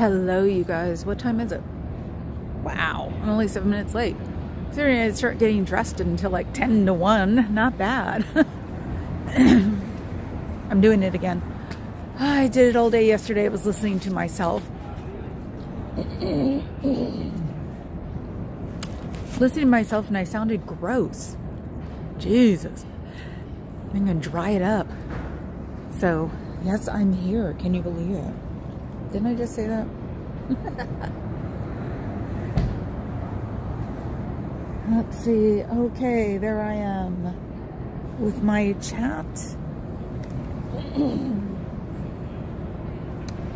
Hello, you guys. What time is it? Wow, I'm only 7 minutes late. So I didn't start getting dressed until like 10 to 1. Not bad. I'm doing it again. I did it all day yesterday. I was listening to myself. Listening to myself and I sounded gross. Jesus. I'm going to dry it up. So, yes, I'm here. Can you believe it? Didn't I just say that? Let's see. Okay, there I am with my chat.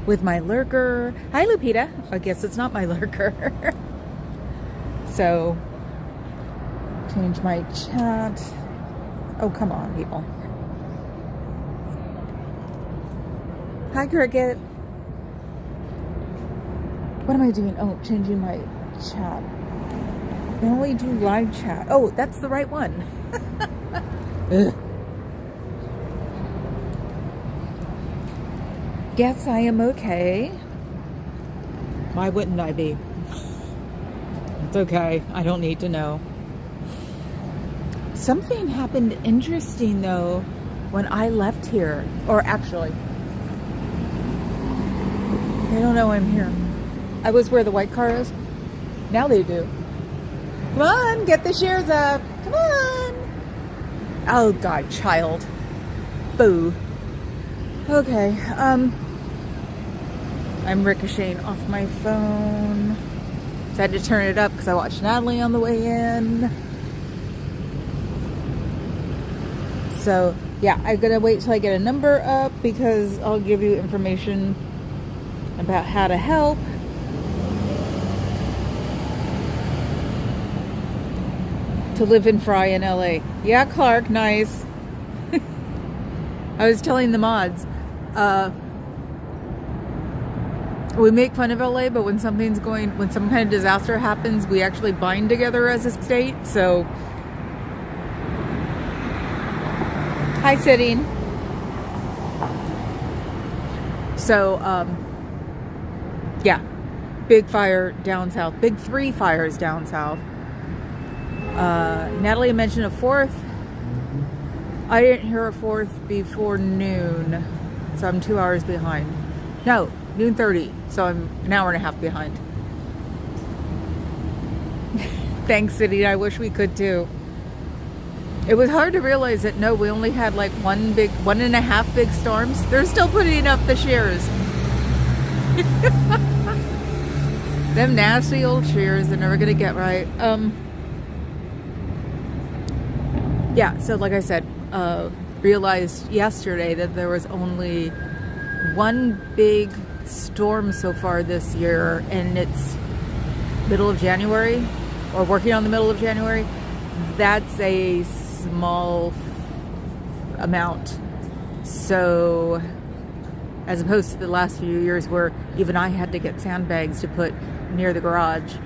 With my lurker. Hi, Lupita. I guess it's not my lurker. So, change my chat. Oh, come on, people. Hi, Cricket. What am I doing? Oh, changing my chat. I only do live chat. Oh, that's the right one. Yes, I am okay. Why wouldn't I be? It's okay. I don't need to know. Something happened interesting, though, when I left here. Or actually, they don't know I'm here. I was where the white car is. Now they do. Come on, get the shares up. Come on. Oh, God, child. Boo. Okay, I'm ricocheting off my phone. So I had to turn it up because I watched Natalie on the way in. So, yeah, I'm going to wait till I get a number up because I'll give you information about how to help. To live in Fry in LA. Yeah, Clark, nice. I was telling the mods, we make fun of LA, but when some kind of disaster happens, we actually bind together as a state. So, hi, sitting. So, yeah, big fire down south, big 3 fires down south. Natalie mentioned a 4th. I didn't hear a 4th before noon, so I'm 2 hours behind. No, noon 30, so I'm an hour and a half behind. Thanks, City. I wish we could too. It was hard to realize that no, we only had like 1.5 big storms. They're still putting up the shears. Them nasty old shears, they're never gonna get right. Yeah, so like I said, realized yesterday that there was only one big storm so far this year, and it's middle of January, or working on the middle of January. That's a small amount. So, as opposed to the last few years where even I had to get sandbags to put near the garage.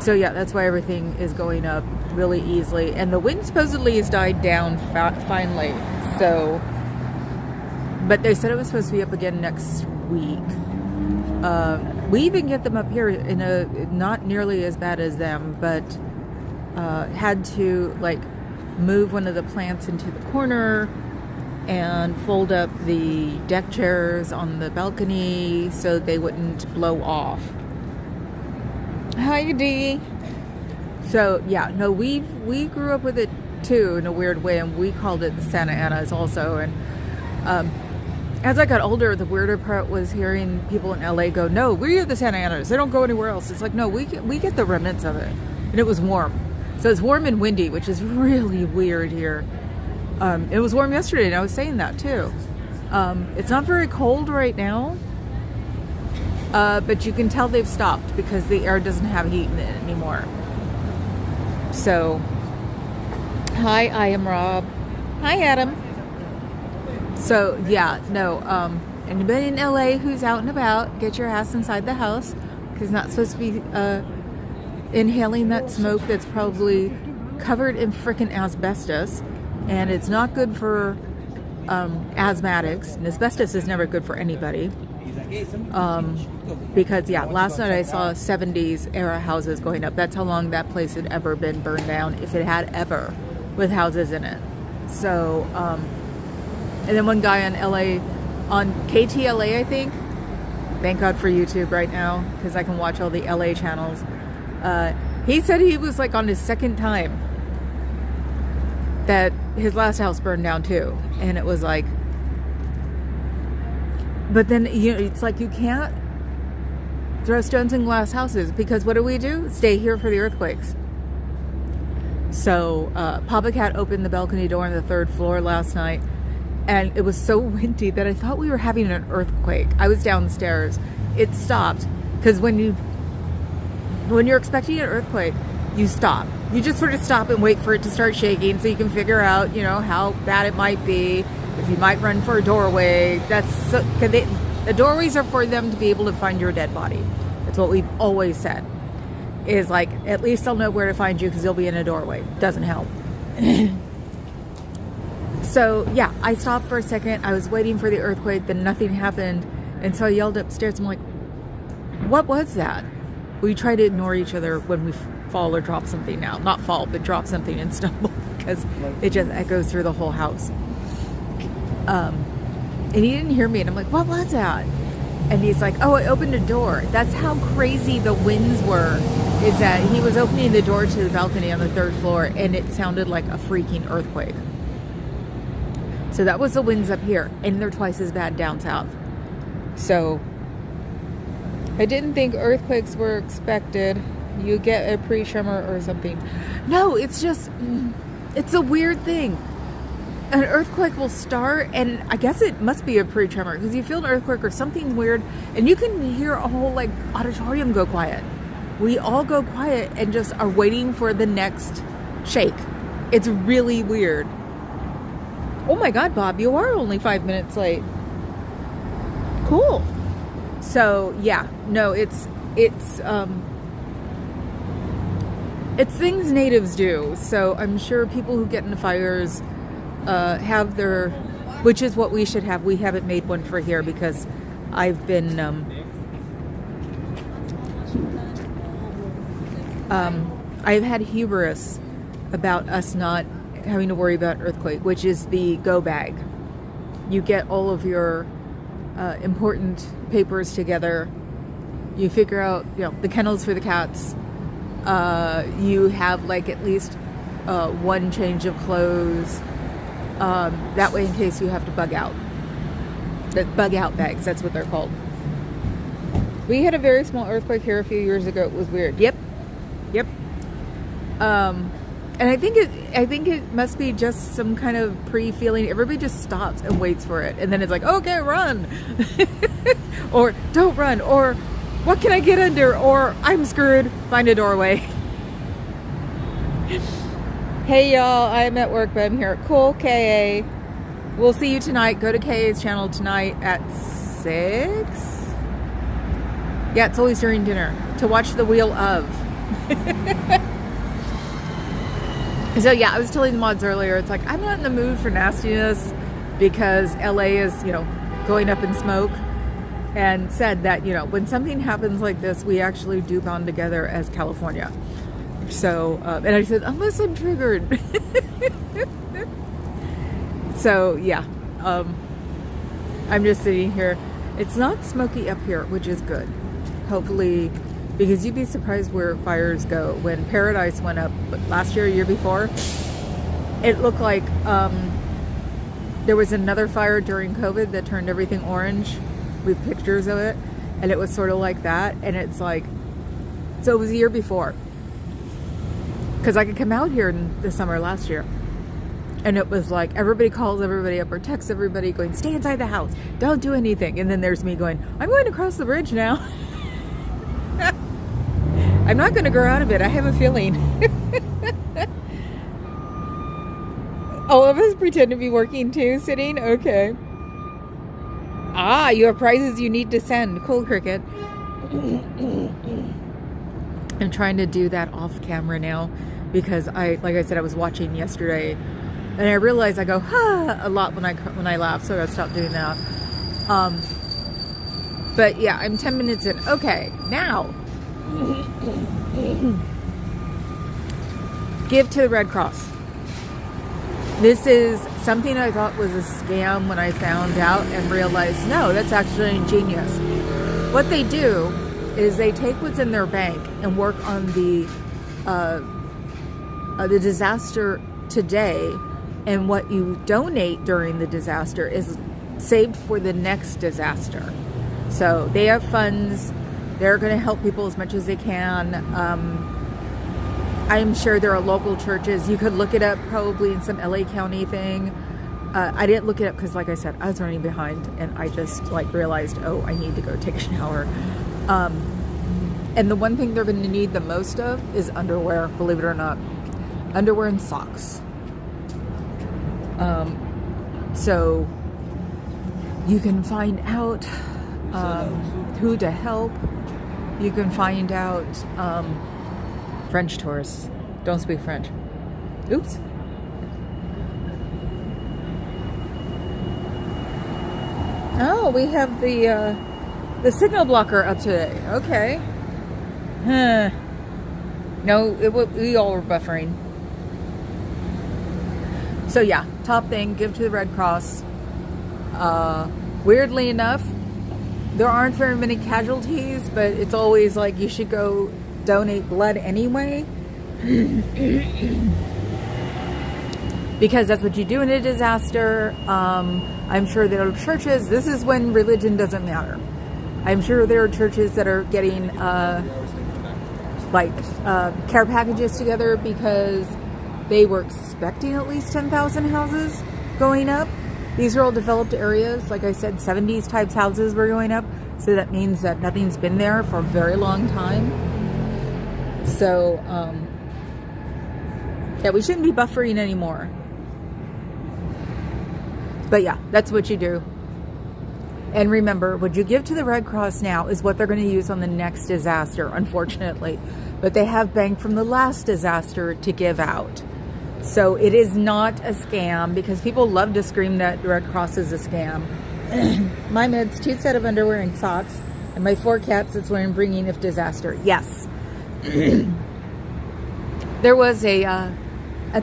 So yeah, that's why everything is going up really easily. And the wind supposedly has died down finally. So, but they said it was supposed to be up again next week. We even get them up here in a not nearly as bad as them, but had to like move one of the plants into the corner and fold up the deck chairs on the balcony so they wouldn't blow off. Hi, Dee. So yeah, no, we grew up with it too in a weird way, and we called it the Santa Anas also. And as I got older, the weirder part was hearing people in LA go, "No, we're the Santa Anas. They don't go anywhere else." It's like, no, we get the remnants of it, and it was warm. So it's warm and windy, which is really weird here. It was warm yesterday, and I was saying that too. It's not very cold right now. But you can tell they've stopped because the air doesn't have heat in it anymore. So, hi, I am Rob. Hi, Adam. So, yeah, no, anybody in LA who's out and about, get your ass inside the house, because not supposed to be inhaling that smoke that's probably covered in frickin' asbestos, and it's not good for asthmatics, and asbestos is never good for anybody. Because yeah, last night I saw 70s era houses going up. That's how long that place had ever been burned down, if it had ever, with houses in it. So, and then one guy on KTLA, I think. Thank God for YouTube right now, because I can watch all the LA channels. He said he was like on his second time that his last house burned down too, and it was like, but then, you know, it's like you can't throw stones in glass houses, because what do? Stay here for the earthquakes. So Papa Cat opened the balcony door on the 3rd floor last night, and it was so windy that I thought we were having an earthquake. I was downstairs. It stopped, because when you're expecting an earthquake, you stop. You just sort of stop and wait for it to start shaking, so you can figure out, you know, how bad it might be. If you might run for a doorway, the doorways are for them to be able to find your dead body. That's what we've always said. Is like, at least they'll know where to find you, because you'll be in a doorway. Doesn't help. So yeah, I stopped for a second. I was waiting for the earthquake, then nothing happened, and so I yelled upstairs. I'm like, "What was that?" We try to ignore each other when we fall or drop something now. Not fall, but drop something and stumble, because it just echoes through the whole house. And he didn't hear me, and I'm like, "What was that?" And he's like, "Oh, I opened a door." That's how crazy the winds were, is that he was opening the door to the balcony on the 3rd floor, and it sounded like a freaking earthquake. So that was the winds up here, and they're twice as bad down south. So I didn't think earthquakes were expected. You get a pre-tremor or something. No, it's just, it's a weird thing. An earthquake will start, and I guess it must be a pre-tremor, because you feel an earthquake or something weird, and you can hear a whole like auditorium go quiet. We all go quiet and just are waiting for the next shake. It's really weird. Oh my God, Bob, you are only 5 minutes late. Cool. So yeah, no, it's things natives do. So I'm sure people who get into fires have their, which is what we should have. We haven't made one for here, because I've been I've had hubris about us not having to worry about earthquake, which is the go bag. You get all of your important papers together. You figure out, you know, the kennels for the cats. You have like at least one change of clothes. That way, in case you have to bug out. The bug out bags, that's what they're called. We had a very small earthquake here a few years ago. It was weird. Yep. And I think it must be just some kind of pre-feeling. Everybody just stops and waits for it, and then it's like, okay, run, or don't run, or what can I get under, or I'm screwed. Find a doorway. Hey y'all, I'm at work, but I'm here. Cool, KA. We'll see you tonight. Go to KA's channel tonight at 6. Yeah, it's always during dinner to watch the Wheel of. So yeah, I was telling the mods earlier, it's like, I'm not in the mood for nastiness, because LA is, you know, going up in smoke, and said that, you know, when something happens like this, we actually do bond together as California. So, and I said, unless I'm triggered. So yeah, I'm just sitting here. It's not smoky up here, which is good. Hopefully, because you'd be surprised where fires go. When Paradise went up last year, year before, it looked like there was another fire during COVID that turned everything orange, with pictures of it, and it was sort of like that. And it's like, so it was a year before, because I could come out here in the summer last year, and it was like everybody calls everybody up or texts everybody going, stay inside the house, don't do anything. And then there's me going, I'm going to cross the bridge now. I'm not going to grow out of it. I have a feeling. All of us pretend to be working too, sitting. Okay. Ah, you have prizes you need to send. Cool, Cricket. I'm trying to do that off camera now, because like I said, I was watching yesterday And I realize I go, a lot when I laugh, so I gotta stop doing that. But yeah, I'm 10 minutes in. Okay, now, give to the Red Cross. This is something I thought was a scam when I found out and realized, no, that's actually ingenious. What they do is they take what's in their bank and work on the disaster today, and what you donate during the disaster is saved for the next disaster. So they have funds. They're going to help people as much as they can. I'm sure there are local churches. You could look it up probably in some LA County thing. I didn't look it up because, like I said, I was running behind, and I just realized, oh, I need to go take a shower. And the one thing they're going to need the most of is underwear, believe it or not. Underwear and socks. So you can find out who to help. You can find out French tourists. Don't speak French. Oops. Oh, we have the signal blocker up today. Okay. Huh. No, we all were buffering. So yeah, top thing, give to the Red Cross. Weirdly enough, there aren't very many casualties, but it's always like you should go donate blood anyway. Because that's what you do in a disaster. I'm sure there are churches, this is when religion doesn't matter. I'm sure there are churches that are getting care packages together because they were expecting at least 10,000 houses going up. These are all developed areas. Like I said, 70s types houses were going up. So that means that nothing's been there for a very long time. So, yeah, we shouldn't be buffering anymore. But yeah, that's what you do. And remember, what you give to the Red Cross now is what they're going to use on the next disaster, unfortunately. But they have bank from the last disaster to give out. So it is not a scam, because people love to scream that the Red Cross is a scam. My meds, 2 sets of underwear and socks, and my 4 cats, that's what I'm bringing if disaster. Yes. There was a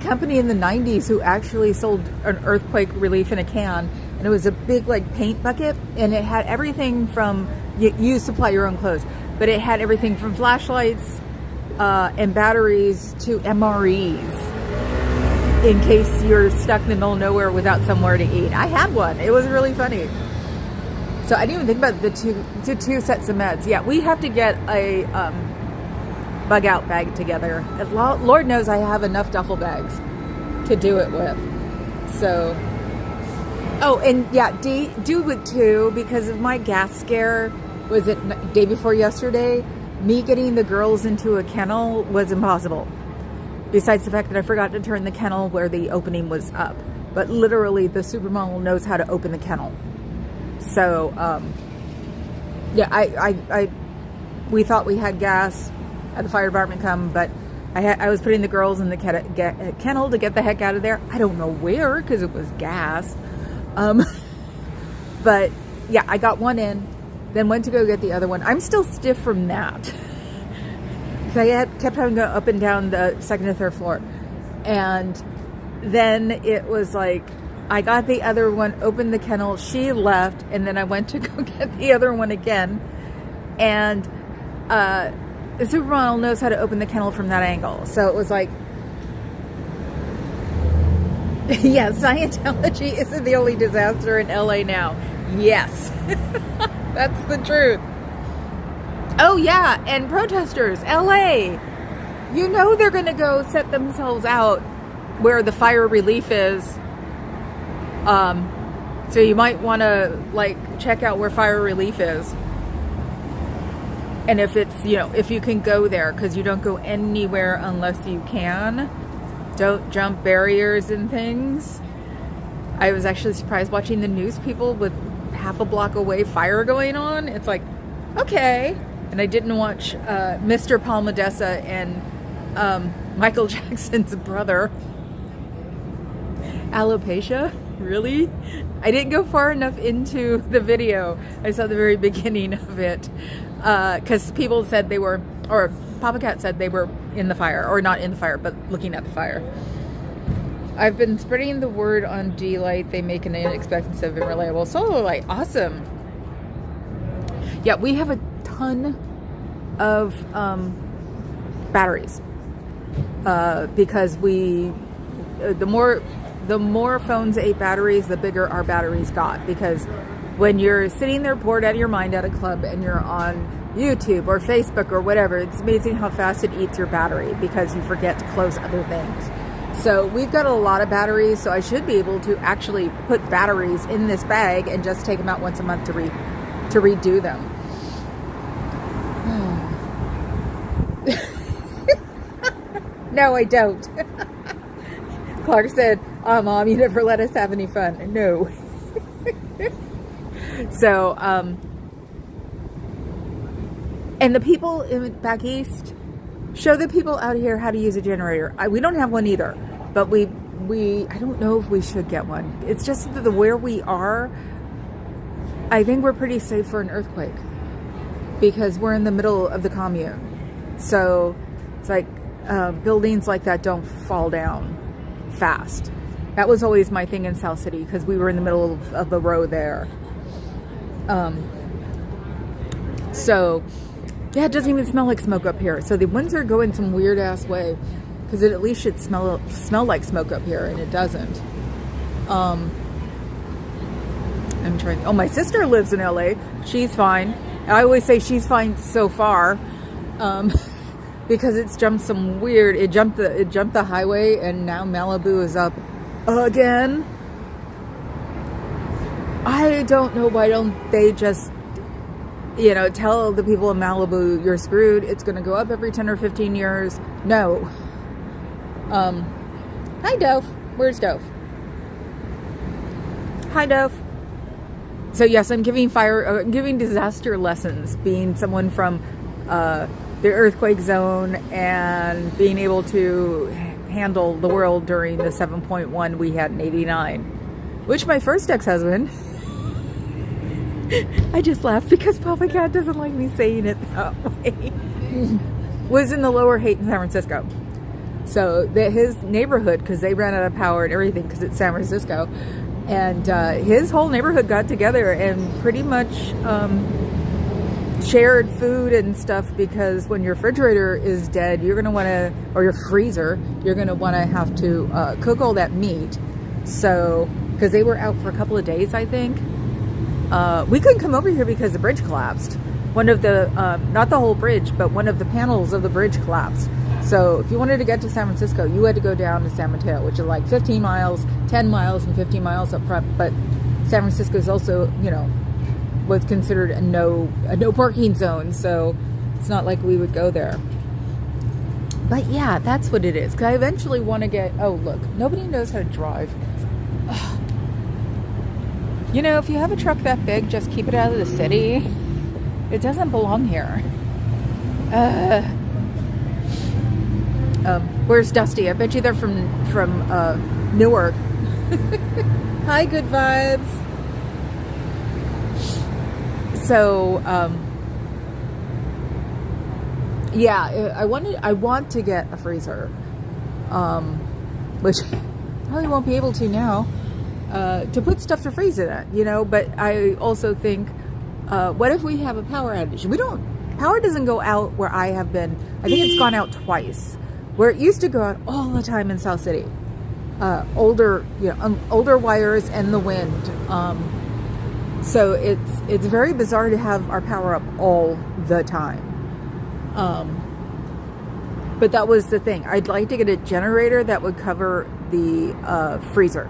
company in the 90s who actually sold an earthquake relief in a can, and it was a big paint bucket, and it had everything from, you supply your own clothes, but it had everything from flashlights and batteries to MREs in case you're stuck in the middle of nowhere without somewhere to eat. I had one. It was really funny. So I didn't even think about the two sets of meds. Yeah, we have to get a bug out bag together. Lord knows I have enough duffel bags to do it with. So, oh, and yeah, do it too, because of my gas scare. Was it day before yesterday? Me getting the girls into a kennel was impossible. Besides the fact that I forgot to turn the kennel where the opening was up. But literally, the supermodel knows how to open the kennel. So, yeah, we thought we had gas, had the fire department come, but I was putting the girls in the kennel to get the heck out of there. I don't know where, because it was gas. But yeah, I got one in, then went to go get the other one. I'm still stiff from that. I kept having to go up and down the 2nd and 3rd floor. And then it was like, I got the other one, opened the kennel, she left, and then I went to go get the other one again. And the supermodel knows how to open the kennel from that angle. So it was like, yeah, Scientology isn't the only disaster in LA now. Yes, that's the truth. Oh yeah, and protesters, LA, you know they're going to go set themselves out where the fire relief is. So you might want to check out where fire relief is. And if it's, if you can go there, because you don't go anywhere unless you can. Don't jump barriers and things. I was actually surprised watching the news, people with half a block away fire going on. It's like, okay. And I didn't watch Mr. Palmadessa and Michael Jackson's brother. Alopecia? Really? I didn't go far enough into the video. I saw the very beginning of it. Because people said they were, or Papa Cat said they were in the fire, or not in the fire, but looking at the fire. I've been spreading the word on D-Light. They make an inexpensive and reliable solar light. Awesome. Yeah, we have a ton of batteries. Because the more phones ate batteries, the bigger our batteries got. Because when you're sitting there bored out of your mind at a club and you're on YouTube or Facebook or whatever, it's amazing how fast it eats your battery because you forget to close other things. So we've got a lot of batteries, so I should be able to actually put batteries in this bag and just take them out once a month to redo them. No, I don't. Clark said, "Oh, Mom, you never let us have any fun." No. So, and the people back east, show the people out here how to use a generator. We don't have one either, but I don't know if we should get one. It's just that where we are, I think we're pretty safe for an earthquake because we're in the middle of the commune. So it's like buildings like that don't fall down fast. That was always my thing in South City because we were in the middle of the row there. So yeah, it doesn't even smell like smoke up here. So the winds are going some weird ass way because it at least should smell like smoke up here, and it doesn't. I'm trying. Oh, my sister lives in LA. She's fine. I always say she's fine so far, because it's jumped some weird. It jumped the highway, and now Malibu is up again. I don't know why don't they just, tell the people in Malibu, you're screwed. It's going to go up every 10 or 15 years. No. Hi, Dove. Where's Dove? Hi, Dove. So yes, I'm giving disaster lessons, being someone from the earthquake zone and being able to handle the world during the 7.1 we had in '89, which my first ex-husband, I just laughed because Papa Cat doesn't like me saying it that way, was in the Lower Haight in San Francisco. So his neighborhood, because they ran out of power and everything because it's San Francisco, and his whole neighborhood got together and pretty much shared food and stuff, because when your refrigerator is dead, you're going to want to, or your freezer, you're going to want to have to cook all that meat. So, because they were out for a couple of days, I think. We couldn't come over here because the bridge collapsed. One of the, not the whole bridge, but one of the panels of the bridge collapsed. So if you wanted to get to San Francisco, you had to go down to San Mateo, which is like 15 miles, 10 miles and 15 miles up front. But San Francisco is also, was considered a no parking zone. So it's not like we would go there. But yeah, that's what it is. 'Cause I eventually want to get, oh look, nobody knows how to drive. Ugh. If you have a truck that big, just keep it out of the city. It doesn't belong here. Where's Dusty? I bet you they're from Newark. Hi, good vibes. So, yeah, I want to get a freezer, which probably won't be able to now, to put stuff to freeze in it, but I also think, what if we have a power outage? Power doesn't go out where I have been. I think it's gone out twice, where it used to go out all the time in South City. Older wires and the wind. So it's very bizarre to have our power up all the time. But that was the thing. I'd like to get a generator that would cover the freezer.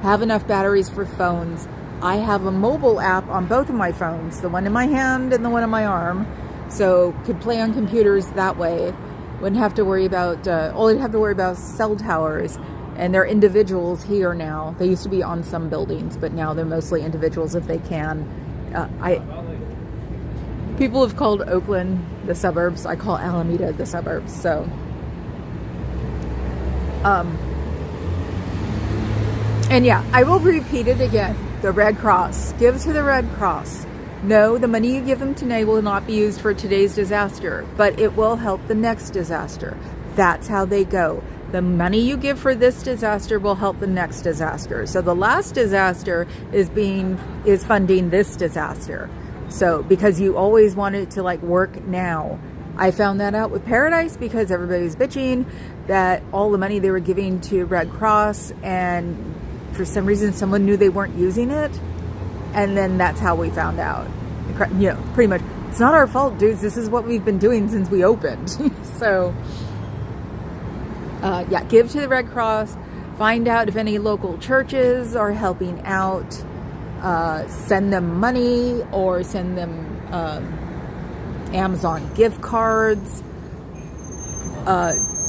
Have enough batteries for phones. I have a mobile app on both of my phones, the one in my hand and the one on my arm, so could play on computers that way. Wouldn't have to worry about, all I'd have to worry about cell towers, and they're individuals here now. They used to be on some buildings, but now they're mostly individuals if they can. People have called Oakland the suburbs. I call Alameda the suburbs, so. And yeah, I will repeat it again. The Red Cross. Give to the Red Cross. No, the money you give them today will not be used for today's disaster, but it will help the next disaster. That's how they go. The money you give for this disaster will help the next disaster. So the last disaster is funding this disaster. So because you always want it to like work now. I found that out with Paradise because everybody's bitching that all the money they were giving to Red Cross, and for some reason someone knew they weren't using it, and then that's how we found out. You know, pretty much, it's not our fault, dudes. This is what we've been doing since we opened. So yeah, give to the Red Cross. Find out if any local churches are helping out. Send them money or send them Amazon gift cards.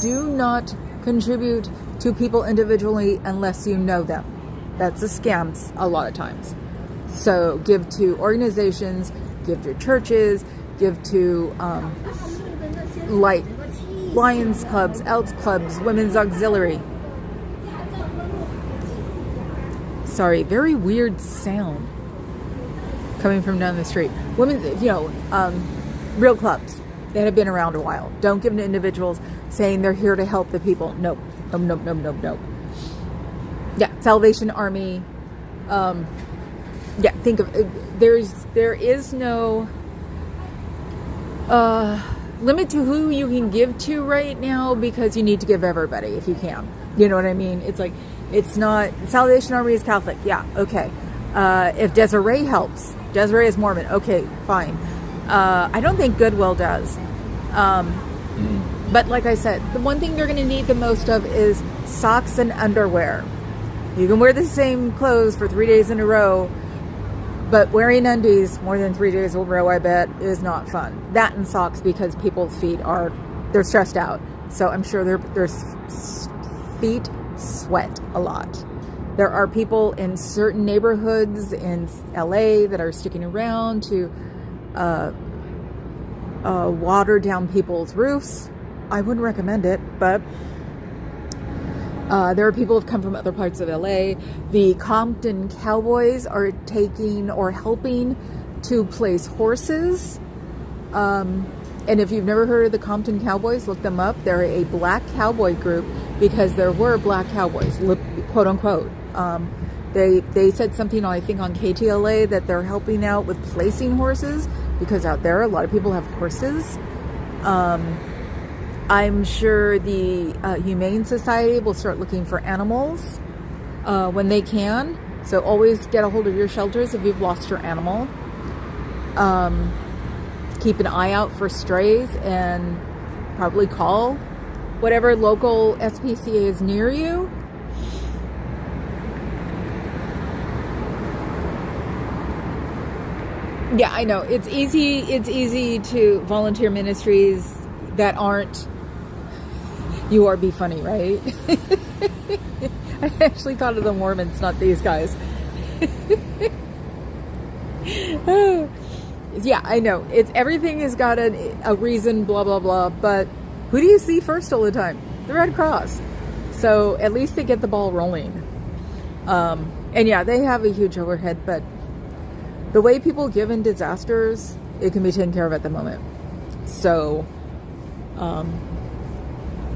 Do not contribute to people individually unless you know them. That's a scam a lot of times. So give to organizations, give to churches, give to like Lions clubs, Elks clubs, Women's Auxiliary. Sorry, very weird sound coming from down the street. Women's, real clubs that have been around a while. Don't give to individuals saying they're here to help the people. Nope. Nope. Yeah, Salvation Army. Yeah, think of there is no limit to who you can give to right now, because you need to give everybody if you can. You know what I mean? It's like, it's not, Salvation Army is Catholic. Yeah, okay. If Desiree helps, Desiree is Mormon. Okay, fine. I don't think Goodwill does. But like I said, the one thing they're going to need the most of is socks and underwear. You can wear the same clothes for 3 days in a row, but wearing undies more than 3 days in a row, I bet, is not fun. That and socks, because people's feet they're stressed out. So I'm sure their feet sweat a lot. There are people in certain neighborhoods in LA that are sticking around to water down people's roofs. I wouldn't recommend it, but there are people who've come from other parts of LA. The Compton Cowboys are taking or helping to place horses. And if you've never heard of the Compton Cowboys, look them up. They're a black cowboy group because there were black cowboys, quote unquote. They said something, I think, on KTLA that they're helping out with placing horses, because out there a lot of people have horses. I'm sure the Humane Society will start looking for animals when they can. So always get a hold of your shelters if you've lost your animal. Keep an eye out for strays, and probably call whatever local SPCA is near you. Yeah, I know. It's easy to volunteer ministries that aren't You Are Be Funny, right? I actually thought of the Mormons, not these guys. Yeah, I know. Everything has got a reason, blah, blah, blah. But who do you see first all the time? The Red Cross. So at least they get the ball rolling. And yeah, they have a huge overhead, but the way people give in disasters, it can be taken care of at the moment. So,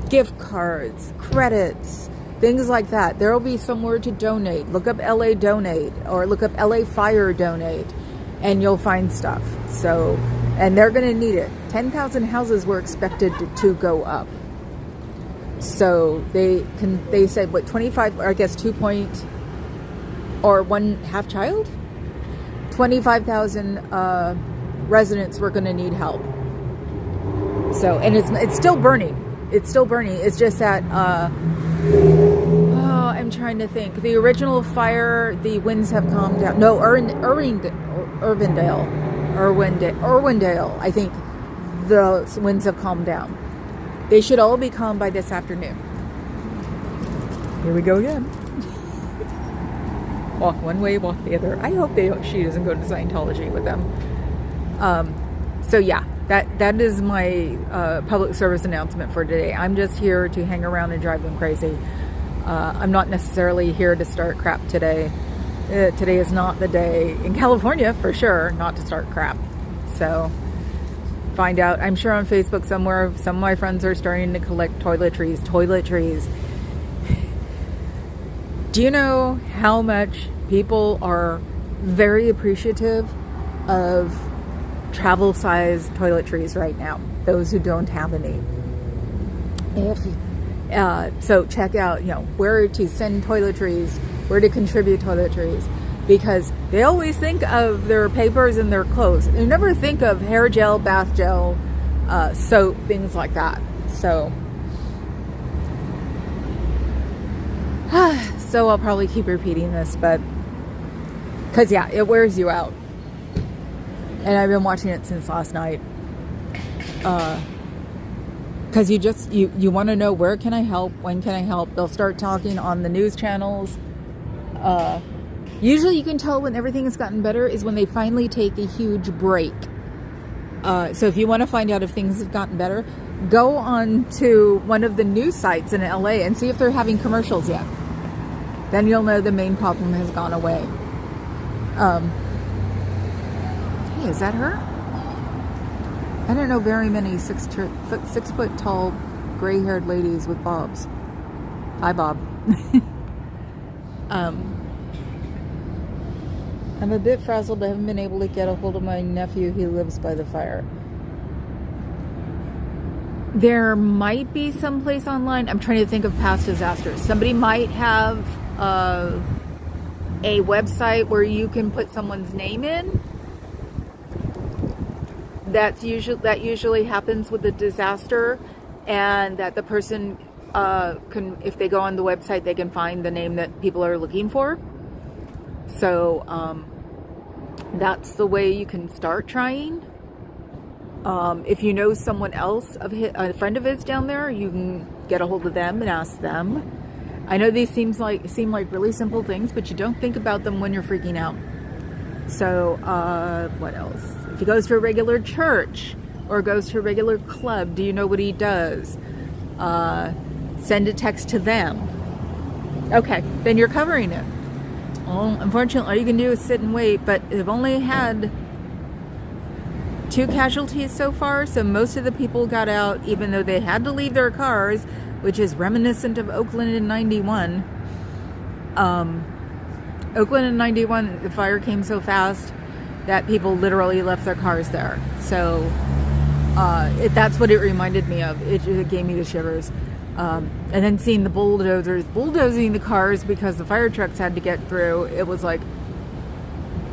gift cards, credits, things like that. There will be somewhere to donate. Look up LA Donate, or look up LA Fire Donate, and you'll find stuff. So, and they're going to need it. 10,000 houses were expected to go up. So they said, what, 25, or I guess 1.5 child? 25,000 residents were going to need help. So, and it's still burning. It's still burning. It's just that, I'm trying to think. The original fire, the winds have calmed down. No, Irwindale, I think the winds have calmed down. They should all be calm by this afternoon. Here we go again. Walk one way, walk the other. I hope she doesn't go to Scientology with them. So yeah, that is my public service announcement for today. I'm just here to hang around and drive them crazy. I'm not necessarily here to start crap today. Today is not the day in California, for sure, not to start crap. So find out. I'm sure on Facebook somewhere, some of my friends are starting to collect toiletries. Do you know how much people are very appreciative of travel-sized toiletries right now? Those who don't have any. So check out, where to send toiletries, where to contribute toiletries, because they always think of their papers and their clothes. They never think of hair gel, bath gel, soap, things like that. So, so I'll probably keep repeating this, but because it wears you out. And I've been watching it since last night. Because you want to know, where can I help? When can I help? They'll start talking on the news channels. Usually you can tell when everything has gotten better is when they finally take a huge break. So if you want to find out if things have gotten better, go on to one of the news sites in LA and see if they're having commercials yet. Then you'll know the main problem has gone away. Hey, is that her? I don't know very many 6 foot tall, gray-haired ladies with bobs. Hi, Bob. I'm a bit frazzled. I haven't been able to get a hold of my nephew. He lives by the fire. There might be some place online. I'm trying to think of past disasters. Somebody might have a website where you can put someone's name in. That usually happens with a disaster, and that the person can, if they go on the website, they can find the name that people are looking for. So that's the way you can start trying. If you know someone else, a friend of his down there, you can get a hold of them and ask them. I know these seem like really simple things, but you don't think about them when you're freaking out. So what else? If he goes to a regular church or goes to a regular club, do you know what he does? Send a text to them. Okay, then you're covering it. Well, unfortunately, all you can do is sit and wait, but they've only had 2 casualties so far, so most of the people got out, even though they had to leave their cars, which is reminiscent of Oakland in 91. Oakland in 91, the fire came so fast that people literally left their cars there. So that's what it reminded me of. It gave me the shivers. And then seeing the bulldozers bulldozing the cars because the fire trucks had to get through, it was like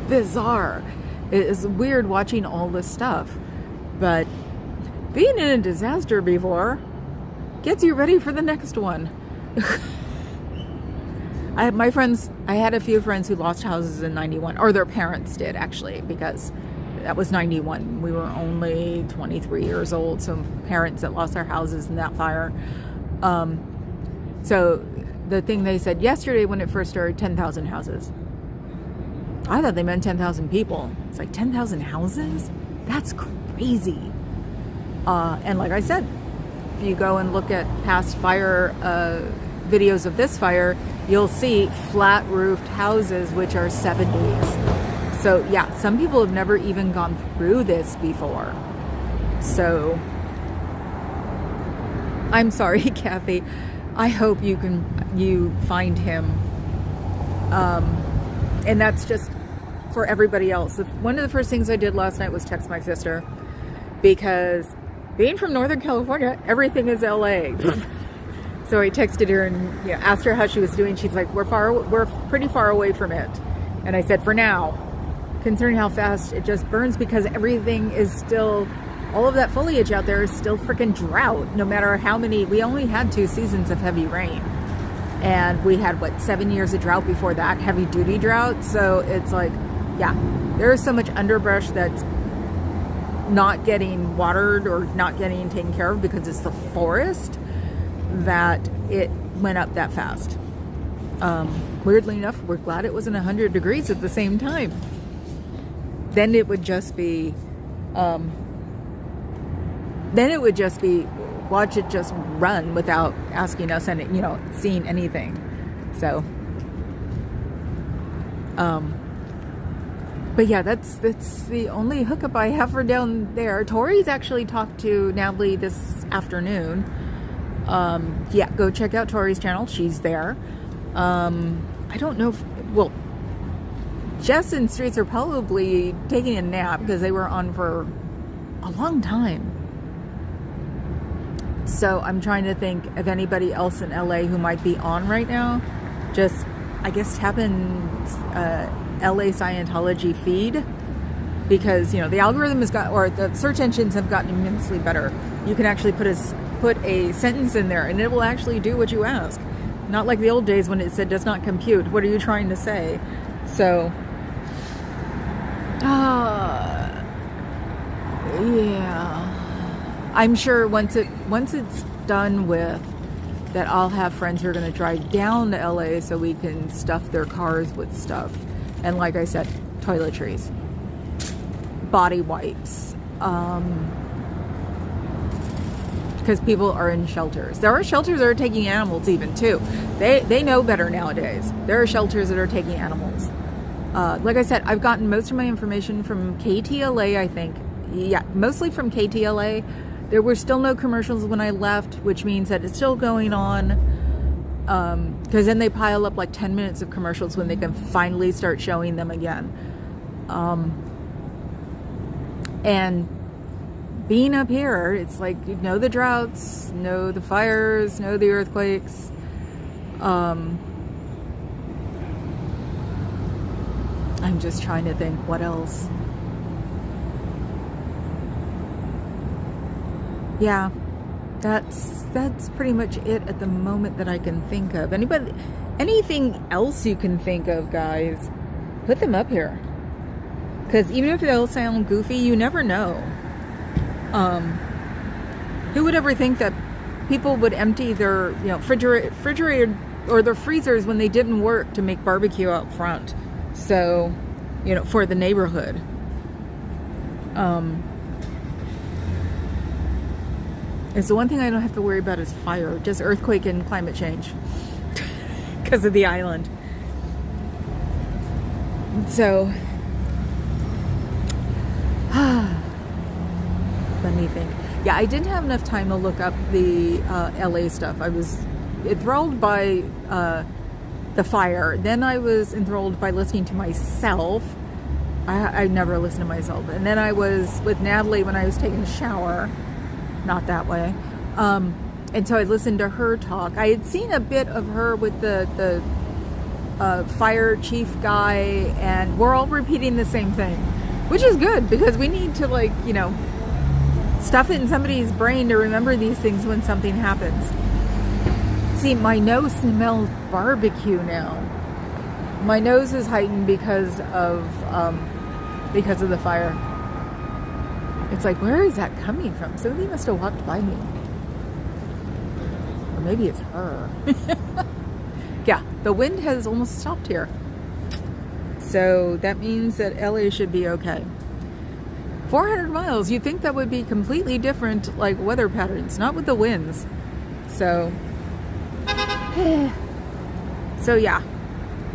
bizarre. It is weird watching all this stuff. But being in a disaster before gets you ready for the next one. I had a few friends who lost houses in 91, or their parents did actually, because that was 91. We were only 23 years old, so parents that lost their houses in that fire. So the thing they said yesterday when it first started, 10,000 houses. I thought they meant 10,000 people. It's like 10,000 houses? That's crazy. And like I said, if you go and look at past fire videos of this fire, you'll see flat roofed houses which are 70s. So yeah, some people have never even gone through this before. So I'm sorry, Kathy. I hope you find him. And that's just for everybody else. One of the first things I did last night was text my sister, because being from Northern California, everything is LA. So I texted her and asked her how she was doing. She's like, we're pretty far away from it. And I said, for now, considering how fast it just burns, because everything is still, all of that foliage out there is still freaking drought. No matter how many, we only had 2 seasons of heavy rain. And we had, 7 years of drought before that, heavy duty drought. So it's like, there is so much underbrush that's not getting watered or not getting taken care of because it's the forest, that it went up that fast. Weirdly enough, we're glad it wasn't 100 degrees at the same time. Then it would just be, watch it just run without asking us and, seeing anything. So, but yeah, that's the only hookup I have for down there. Tori's actually talked to Natalie this afternoon. Yeah, go check out Tori's channel. She's there. I don't know if, well, Jess and Streets are probably taking a nap because they were on for a long time. So I'm trying to think of anybody else in LA who might be on right now. Just, I guess, tap in LA Scientology feed, because, you know, the algorithm has got, or the search engines have gotten immensely better. You can actually put a sentence in there and it will actually do what you ask. Not like the old days when it said does not compute. What are you trying to say? So, yeah, I'm sure once it's done with, that I'll have friends who are going to drive down to LA so we can stuff their cars with stuff. And like I said, toiletries, body wipes, because people are in shelters. There are shelters that are taking animals even too. They know better nowadays. There are shelters that are taking animals. Like I said, I've gotten most of my information from KTLA, I think. Yeah, mostly from KTLA. There were still no commercials when I left, which means that it's still going on. Because then they pile up like 10 minutes of commercials when they can finally start showing them again. And being up here, it's like, you know, the droughts, know the fires, know the earthquakes. I'm just trying to think what else. Yeah, that's pretty much it at the moment that I can think of. Anything else you can think of, guys, put them up here. Because even if they'll sound goofy, you never know. Who would ever think that people would empty their, you know, refrigerator or their freezers when they didn't work to make barbecue out front? So, you know, for the neighborhood. It's the one thing I don't have to worry about is fire, just earthquake and climate change because of the island. So, let me think. Yeah, I didn't have enough time to look up the LA stuff. I was enthralled by the fire. Then I was enthralled by listening to myself. I never listen to myself. And then I was with Natalie when I was taking a shower. Not that way. And so I listened to her talk. I had seen a bit of her with the fire chief guy, and we're all repeating the same thing, which is good because we need to, like, you know, stuff it in somebody's brain to remember these things when something happens. See, my nose smells barbecue now. My nose is heightened because of the fire. It's like, where is that coming from? Somebody must have walked by me. Or maybe it's her. Yeah, the wind has almost stopped here. So that means that LA should be okay. 400 miles, you'd think that would be completely different, like, weather patterns, not with the winds. So, yeah.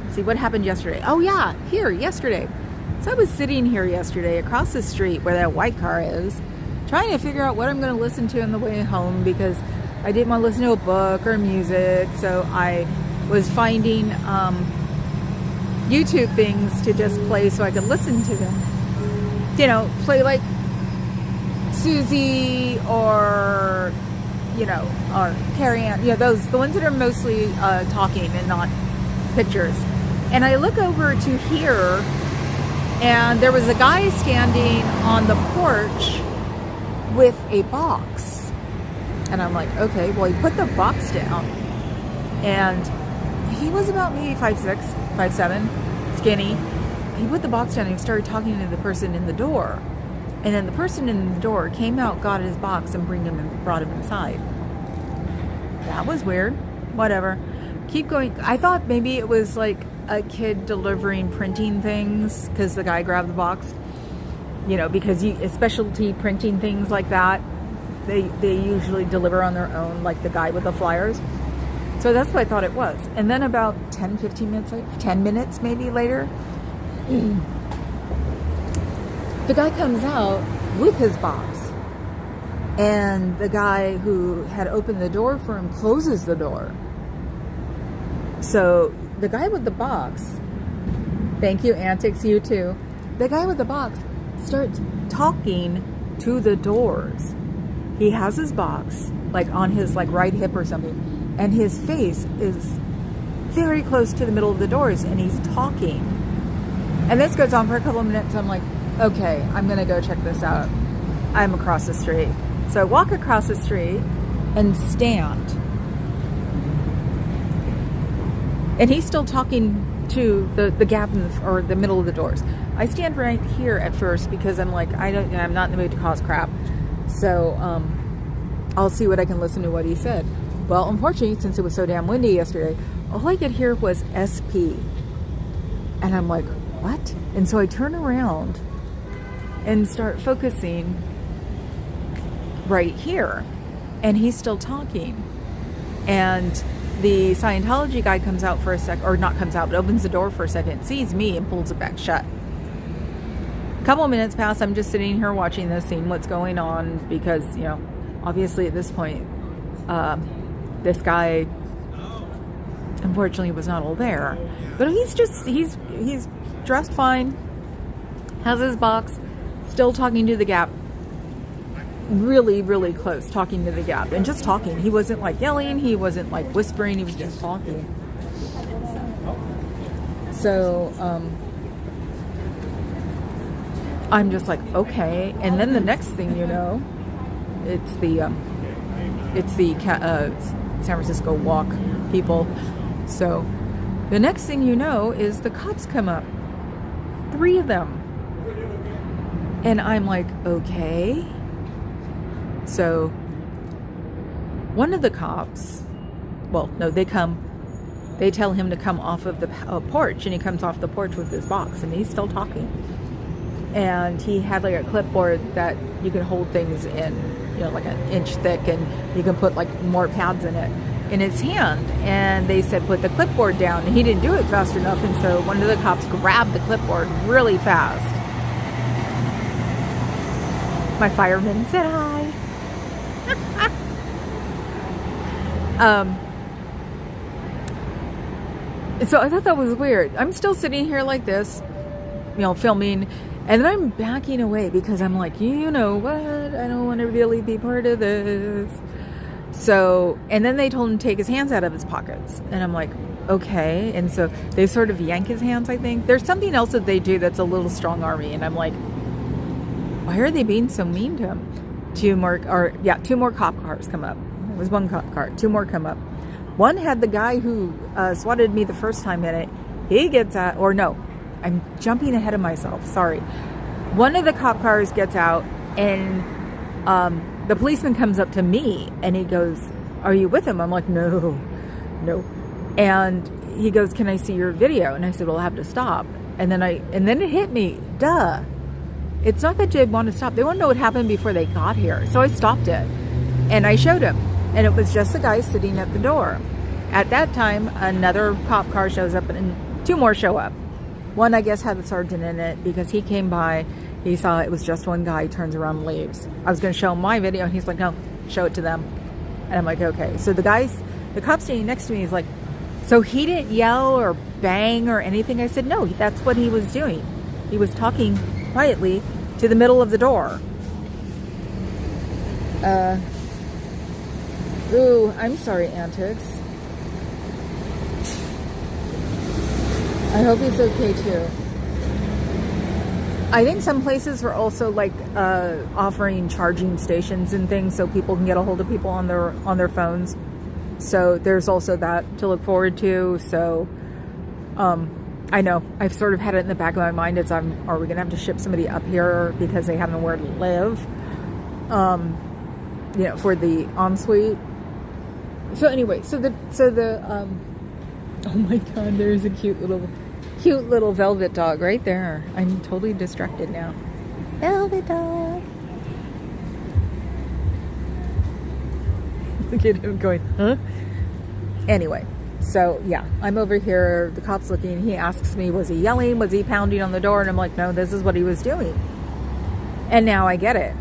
Let's see what happened yesterday. Oh yeah, yesterday. So I was sitting here yesterday across the street where that white car is, trying to figure out what I'm going to listen to on the way home, because I didn't want to listen to a book or music. So I was finding YouTube things to just play so I could listen to them. You know, play like Susie or, you know, or Carrie Ann. You know, the ones that are mostly talking and not pictures. And I look over to here, and there was a guy standing on the porch with a box. And I'm like, okay, well, he put the box down. And he was about maybe 5'6", 5'7", skinny. He put the box down and he started talking to the person in the door. And then the person in the door came out, got his box, and brought him inside. That was weird. Whatever. Keep going. I thought maybe it was like a kid delivering printing things, because the guy grabbed the box, you know, because specialty printing things like that, they usually deliver on their own, like the guy with the flyers. So that's what I thought it was. And then about 10, 15 minutes later, 10 minutes maybe later, the guy comes out with his box. And the guy who had opened the door for him closes the door. So the guy with the box, thank you, Antics, you too. The guy with the box starts talking to the doors. He has his box like on his like right hip or something. And his face is very close to the middle of the doors, and he's talking. And this goes on for a couple of minutes. I'm like, okay, I'm going to go check this out. I'm across the street. So I walk across the street and stand. And he's still talking to the gap in or the middle of the doors. I stand right here at first because I'm like, I'm not in the mood to cause crap. So I'll see what I can listen to what he said. Well, unfortunately, since it was so damn windy yesterday, all I could hear was SP. And I'm like, what? And so I turn around and start focusing right here. And he's still talking. And the Scientology guy comes out for a sec, or not comes out, but opens the door for a second, sees me and pulls it back shut. A couple of minutes pass. I'm just sitting here watching this, seeing what's going on because, you know, obviously at this point, this guy unfortunately was not all there, but he's dressed fine, has his box, still talking to the gap, really, really close, talking to the gap, and just talking. He wasn't like yelling, he wasn't like whispering, he was just talking. So I'm just like, okay. And then the next thing you know, it's the San Francisco walk people. So the next thing you know is the cops come up, 3 of them, and I'm like, okay. So one of the cops, well, no, they tell him to come off of the porch, and he comes off the porch with his box, and he's still talking. And he had like a clipboard that you can hold things in, you know, like an inch thick, and you can put like more pads in it, in his hand. And they said put the clipboard down, and he didn't do it fast enough, and so one of the cops grabbed the clipboard really fast. My fireman said hi. So I thought that was weird. I'm still sitting here like this, you know, filming. And then I'm backing away because I'm like, you know what? I don't want to really be part of this. So, and then they told him to take his hands out of his pockets. And I'm like, okay. And so they sort of yank his hands, I think. There's something else that they do that's a little strong army. And I'm like, why are they being so mean to him? 2 more cop cars come up. It was 1 cop car. 2 more come up. One had the guy who swatted me the first time in it. He gets out, or no. I'm jumping ahead of myself. Sorry. One of the cop cars gets out, and the policeman comes up to me, and he goes, "Are you with him?" I'm like, no. And he goes, "Can I see your video?" And I said, "Well, I'll have to stop." And then it hit me. Duh. It's not that they want to stop. They want to know what happened before they got here. So I stopped it, and I showed him, and it was just the guy sitting at the door. At that time, another cop car shows up, and 2 more show up. One, I guess, had the sergeant in it because he came by. He saw it was just one guy, turns around and leaves. I was going to show him my video, and he's like, no, show it to them. And I'm like, okay. So the cop standing next to me is like, so he didn't yell or bang or anything? I said, no, that's what he was doing. He was talking quietly to the middle of the door. Ooh, I'm sorry, Antics. I hope he's okay too. I think some places are also like offering charging stations and things so people can get a hold of people on their phones. So there's also that to look forward to. So I know I've sort of had it in the back of my mind as are we gonna have to ship somebody up here because they have nowhere to live? You know, for the ensuite. So anyway, so the oh my God, there's a cute little velvet dog right there. I'm totally distracted now. Velvet dog. Look at him going, huh? Anyway, so yeah, I'm over here. The cop's looking. He asks me, was he yelling? Was he pounding on the door? And I'm like, no, this is what he was doing. And now I get it.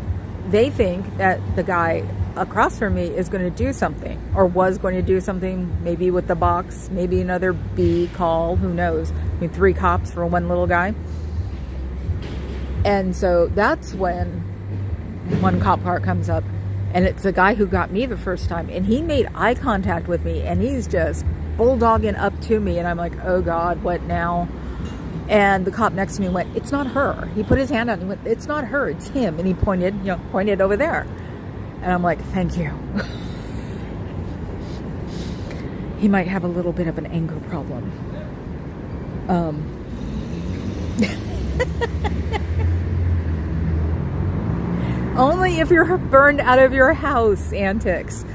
They think that the guy across from me is going to do something, or was going to do something, maybe with the box, maybe another B call, who knows. I mean, 3 cops for one little guy. And so that's when one cop car comes up, and it's the guy who got me the first time, and he made eye contact with me, and he's just bulldogging up to me, and I'm like, oh God, what now? And the cop next to me went, it's not her. He put his hand out and he went, it's not her, it's him. And he pointed over there. And I'm like, thank you. He might have a little bit of an anger problem. Only if you're burned out of your house, antics.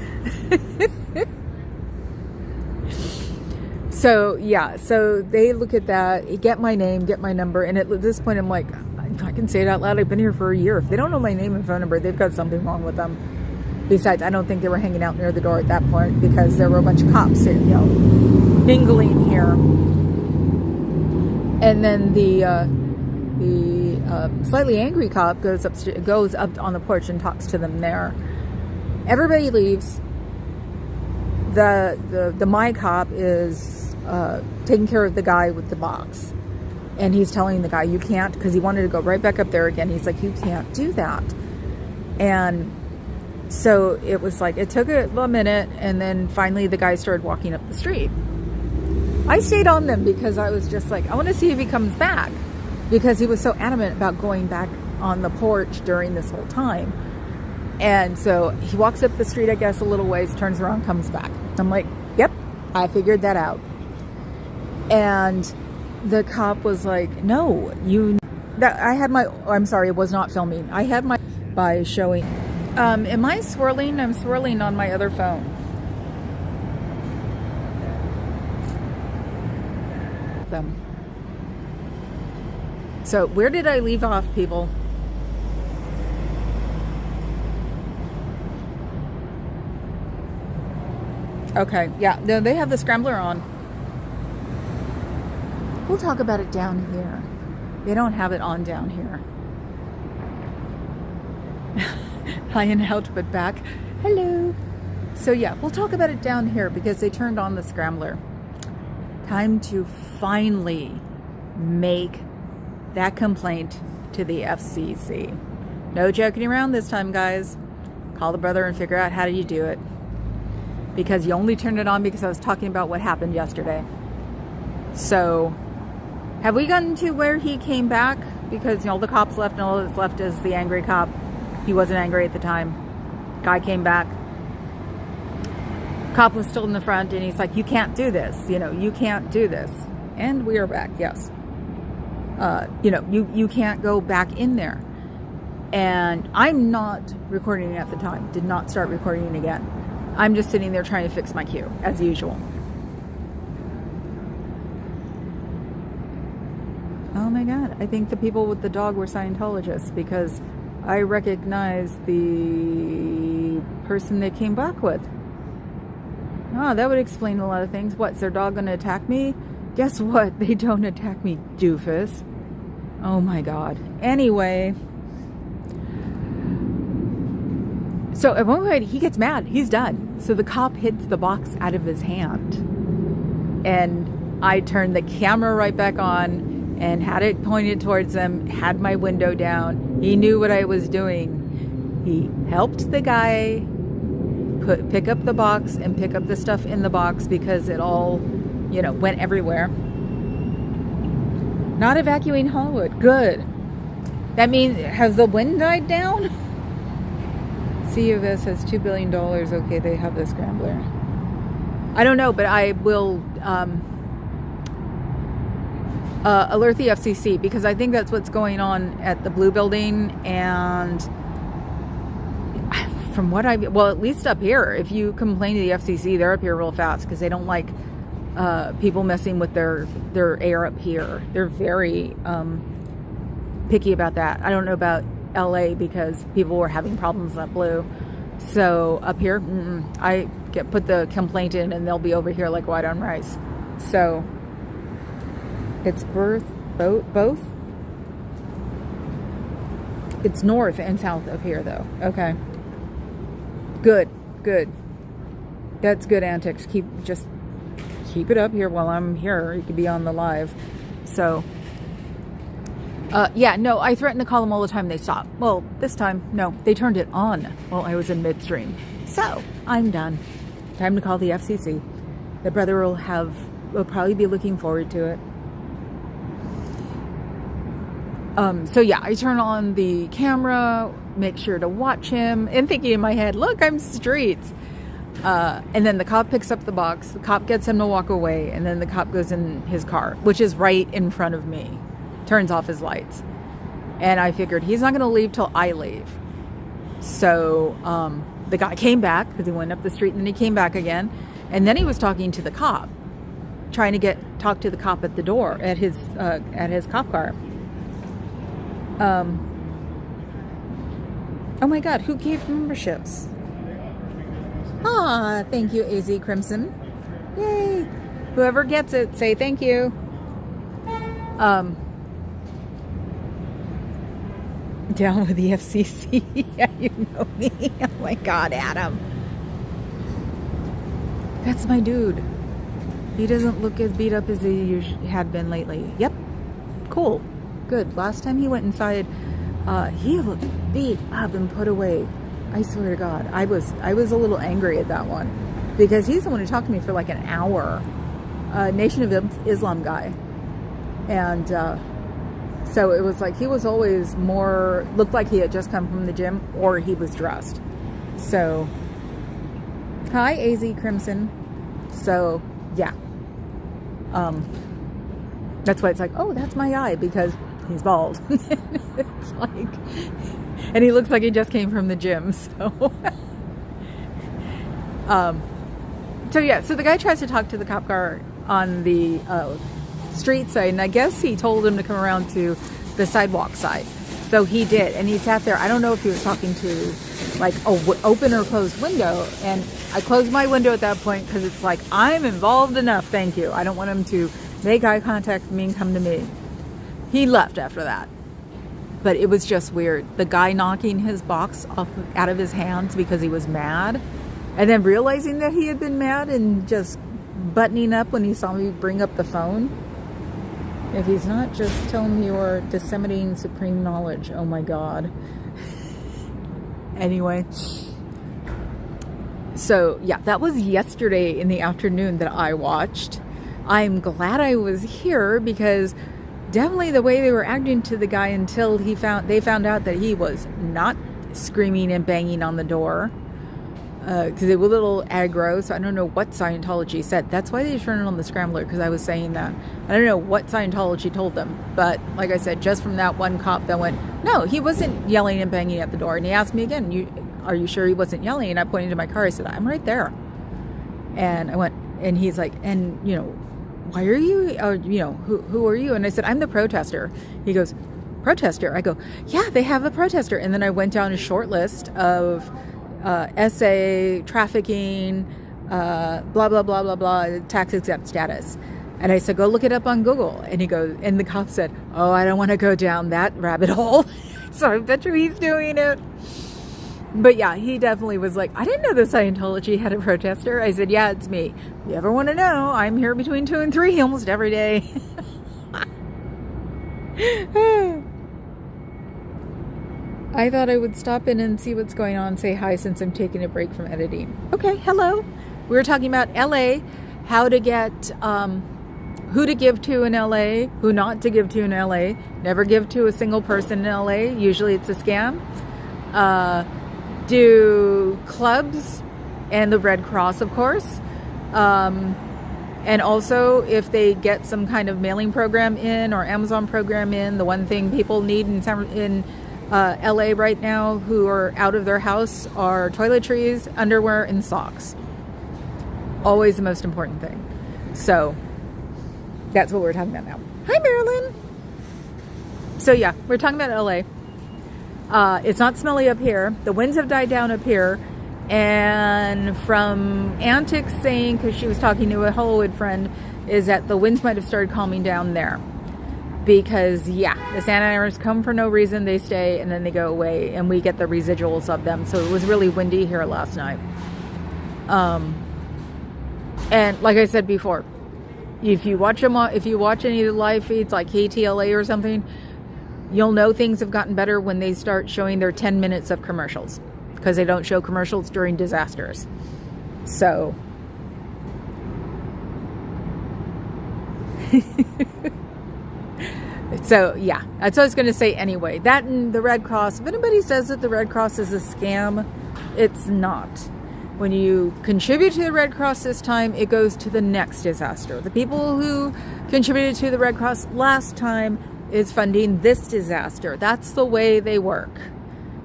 So yeah, so they look at that, get my name, get my number, and at this point I'm like, I can say it out loud, I've been here for a year. If they don't know my name and phone number, they've got something wrong with them. Besides, I don't think they were hanging out near the door at that point, because there were a bunch of cops, mingling here. And then the slightly angry cop goes up on the porch and talks to them there. Everybody leaves. The my cop is taking care of the guy with the box, and he's telling the guy, you can't, because he wanted to go right back up there again. He's like, you can't do that. And so it was like, it took a minute, and then finally the guy started walking up the street. I stayed on them because I was just like, I want to see if he comes back, because he was so adamant about going back on the porch during this whole time. And so he walks up the street, I guess, a little ways, turns around, comes back. I'm like, yep, I figured that out. And the cop was like, no, I'm sorry, it was not filming. I had my, by showing, am I swirling? I'm swirling on my other phone. So where did I leave off, people? Okay, yeah, no, they have the scrambler on. We'll talk about it down here. They don't have it on down here. Hi and out, but back. Hello. So yeah, we'll talk about it down here because they turned on the scrambler. Time to finally make that complaint to the FCC. No joking around this time, guys. Call the brother and figure out how do you do it. Because you only turned it on because I was talking about what happened yesterday. So, have we gotten to where he came back? Because, the cops left and all that's left is the angry cop. He wasn't angry at the time. Guy came back. Cop was still in the front and he's like, you can't do this. You can't do this. And we are back, yes. You can't go back in there. And I'm not recording at the time. Did not start recording again. I'm just sitting there trying to fix my cue, as usual. Oh my God, I think the people with the dog were Scientologists, because I recognize the person they came back with. Oh, that would explain a lot of things. What's their dog going to attack me? Guess what? They don't attack me, doofus. Oh my God. Anyway. So at one point, he gets mad. He's done. So the cop hits the box out of his hand. And I turned the camera right back on and had it pointed towards him, had my window down. He knew what I was doing. He helped the guy pick up the box and pick up the stuff in the box because it all, went everywhere. Not evacuating Hollywood. Good. That means, has the wind died down? CUS has $2 billion. Okay, they have the scrambler. I don't know, but I will alert the FCC, because I think that's what's going on at the Blue Building. And from what at least up here, if you complain to the FCC, they're up here real fast because they don't like people messing with their air up here. They're very picky about that. I don't know about LA because people were having problems at Blue. So up here, put the complaint in, and they'll be over here like white on rice. So it's both. It's north and south of here, though. Okay. Good. That's good antics. Keep it up here while I'm here. You could be on the live. So, yeah, no, I threaten to call them all the time. They stop. Well, this time, no, they turned it on while I was in midstream. So I'm done. Time to call the FCC. The brother will probably be looking forward to it. So yeah, I turn on the camera, make sure to watch him, and thinking in my head, look, I'm streets. And then the cop picks up the box, the cop gets him to walk away, and then the cop goes in his car, which is right in front of me, turns off his lights. And I figured he's not going to leave till I leave. So the guy came back, because he went up the street, and then he came back again, and then he was talking to the cop, trying to talk to the cop at the door, at his cop car. Oh my God, who gave memberships? Ah, thank you, AZ Crimson. Yay. Whoever gets it, say thank you. Down with the FCC. Yeah, you know me. Oh my God, Adam. That's my dude. He doesn't look as beat up as he had been lately. Yep. Cool. Good. Last time he went inside, he looked beat up and put away. I swear to God, I was a little angry at that one, because he's the one who talked to me for like an hour. Nation of Islam guy, and so it was like he was always looked like he had just come from the gym, or he was dressed. So, hi AZ Crimson. So yeah, that's why it's like, oh, that's my guy, because he's bald. It's like, and he looks like he just came from the gym. So, so yeah. So the guy tries to talk to the cop car on the street side, and I guess he told him to come around to the sidewalk side. So he did, and he sat there. I don't know if he was talking to like open or closed window, and I closed my window at that point, because it's like, I'm involved enough. Thank you. I don't want him to make eye contact with me and come to me. He left after that. But it was just weird. The guy knocking his box out of his hands because he was mad, and then realizing that he had been mad and just buttoning up when he saw me bring up the phone. If he's not just telling me you're disseminating supreme knowledge, oh my God. Anyway. So yeah, that was yesterday in the afternoon that I watched. I'm glad I was here, because definitely the way they were acting to the guy until they found out that he was not screaming and banging on the door, because they were a little aggro. So I don't know what Scientology said. That's why they turned on the scrambler, because I was saying that. I don't know what Scientology told them, but like I said, just from that one cop that went, no, he wasn't yelling and banging at the door. And he asked me again, are you sure he wasn't yelling? And I pointed to my car. I said, I'm right there. And I went, and he's like, and you know, why are you, who are you? And I said, I'm the protester. He goes, protester? I go, yeah, they have a protester. And then I went down a short list of SA, trafficking, blah, blah, blah, blah, blah, tax exempt status. And I said, go look it up on Google. And he goes, and the cop said, oh, I don't want to go down that rabbit hole. So I bet you he's doing it. But yeah, he definitely was like, I didn't know the Scientology had a protester. I said, yeah, it's me. If you ever want to know, I'm here between 2 and 3 almost every day. I thought I would stop in and see what's going on, say hi, since I'm taking a break from editing. Okay, hello. We were talking about LA, how to get, who to give to in LA, who not to give to in LA. Never give to a single person in LA. Usually it's a scam. Do clubs and the Red Cross, of course. And also, if they get some kind of mailing program in or Amazon program in, the one thing people need in LA right now who are out of their house are toiletries, underwear, and socks. Always the most important thing. So that's what we're talking about now. Hi, Marilyn. So yeah, we're talking about LA. It's not smelly up here. The winds have died down up here. And from antics saying, because she was talking to a Hollywood friend, is that the winds might have started calming down there. Because, yeah, the Santa Anas come for no reason, they stay, and then they go away, and we get the residuals of them. So it was really windy here last night. And like I said before, if you watch any of the live feeds like KTLA or something, you'll know things have gotten better when they start showing their 10 minutes of commercials, because they don't show commercials during disasters. So so yeah, that's what I was going to say anyway. That and the Red Cross, if anybody says that the Red Cross is a scam, it's not. When you contribute to the Red Cross this time, it goes to the next disaster. The people who contributed to the Red Cross last time is funding this disaster. That's the way they work.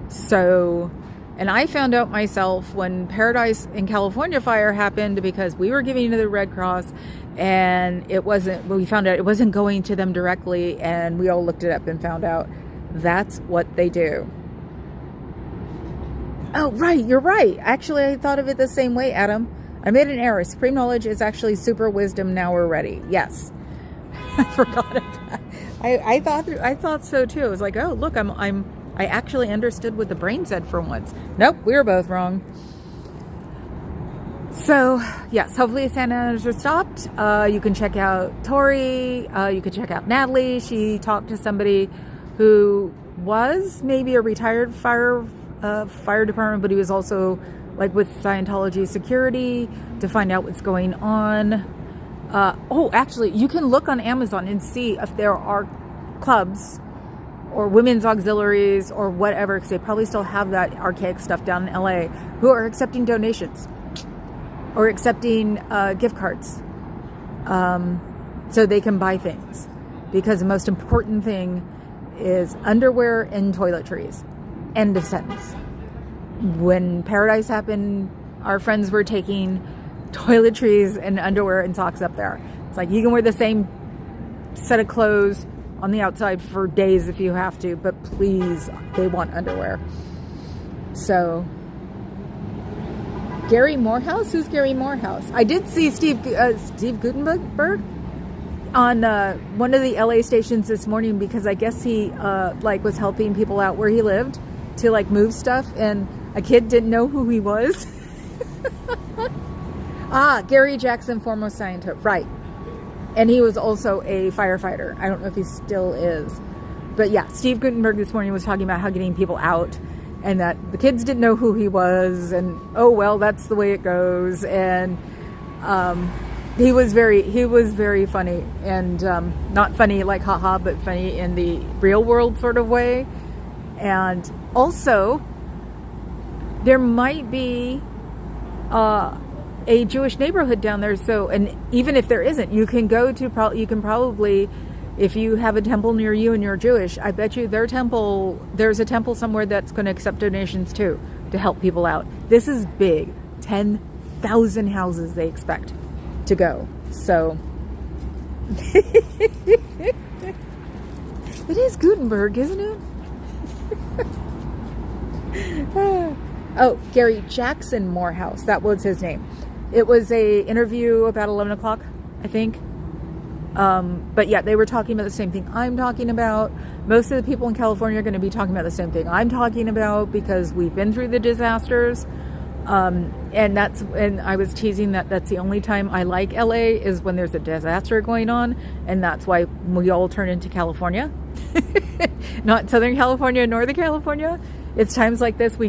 So, and I found out myself when Paradise in California fire happened, because we were giving to the Red Cross, and we found out it wasn't going to them directly, and we all looked it up and found out that's what they do. Oh, right, you're right. Actually, I thought of it the same way, Adam. I made an error. Supreme knowledge is actually super wisdom. Now we're ready. Yes. I forgot of that. I thought so too. I was like, oh, look, I actually understood what the brain said for once. Nope, we were both wrong. So, yes, hopefully the Santa Anas are stopped. You can check out Tori. You can check out Natalie. She talked to somebody who was maybe a retired fire department, but he was also like with Scientology security to find out what's going on. Actually, you can look on Amazon and see if there are clubs or women's auxiliaries or whatever, because they probably still have that archaic stuff down in LA, who are accepting donations or accepting gift cards, so they can buy things. Because the most important thing is underwear and toiletries. End of sentence. When Paradise happened, our friends were taking toiletries and underwear and socks up there. It's like, you can wear the same set of clothes on the outside for days if you have to, but please, they want underwear. So, Gary Morehouse? Who's Gary Morehouse? I did see Steve Gutenberg on one of the LA stations this morning, because I guess he was helping people out where he lived to move stuff, and a kid didn't know who he was. Gary Jackson, foremost scientist, right? And he was also a firefighter. I don't know if he still is, but yeah, Steve Gutenberg this morning was talking about how getting people out, and that the kids didn't know who he was, and oh well, that's the way it goes. And he was very funny, and not funny like haha, but funny in the real world sort of way. And also, there might be a Jewish neighborhood down there. So, and even if there isn't, you can go to, you can probably, if you have a temple near you and you're Jewish, I bet you there's a temple somewhere that's going to accept donations too, to help people out. This is big. 10,000 houses they expect to go. So, it is Gutenberg, isn't it? Oh, Gary Jackson Morehouse. That was his name. It was a interview about 11 o'clock, I think. But yeah, they were talking about the same thing I'm talking about. Most of the people in California are going to be talking about the same thing I'm talking about, because we've been through the disasters. And I was teasing that's the only time I like LA is when there's a disaster going on. And that's why we all turn into California. Not Southern California, Northern California. It's times like this we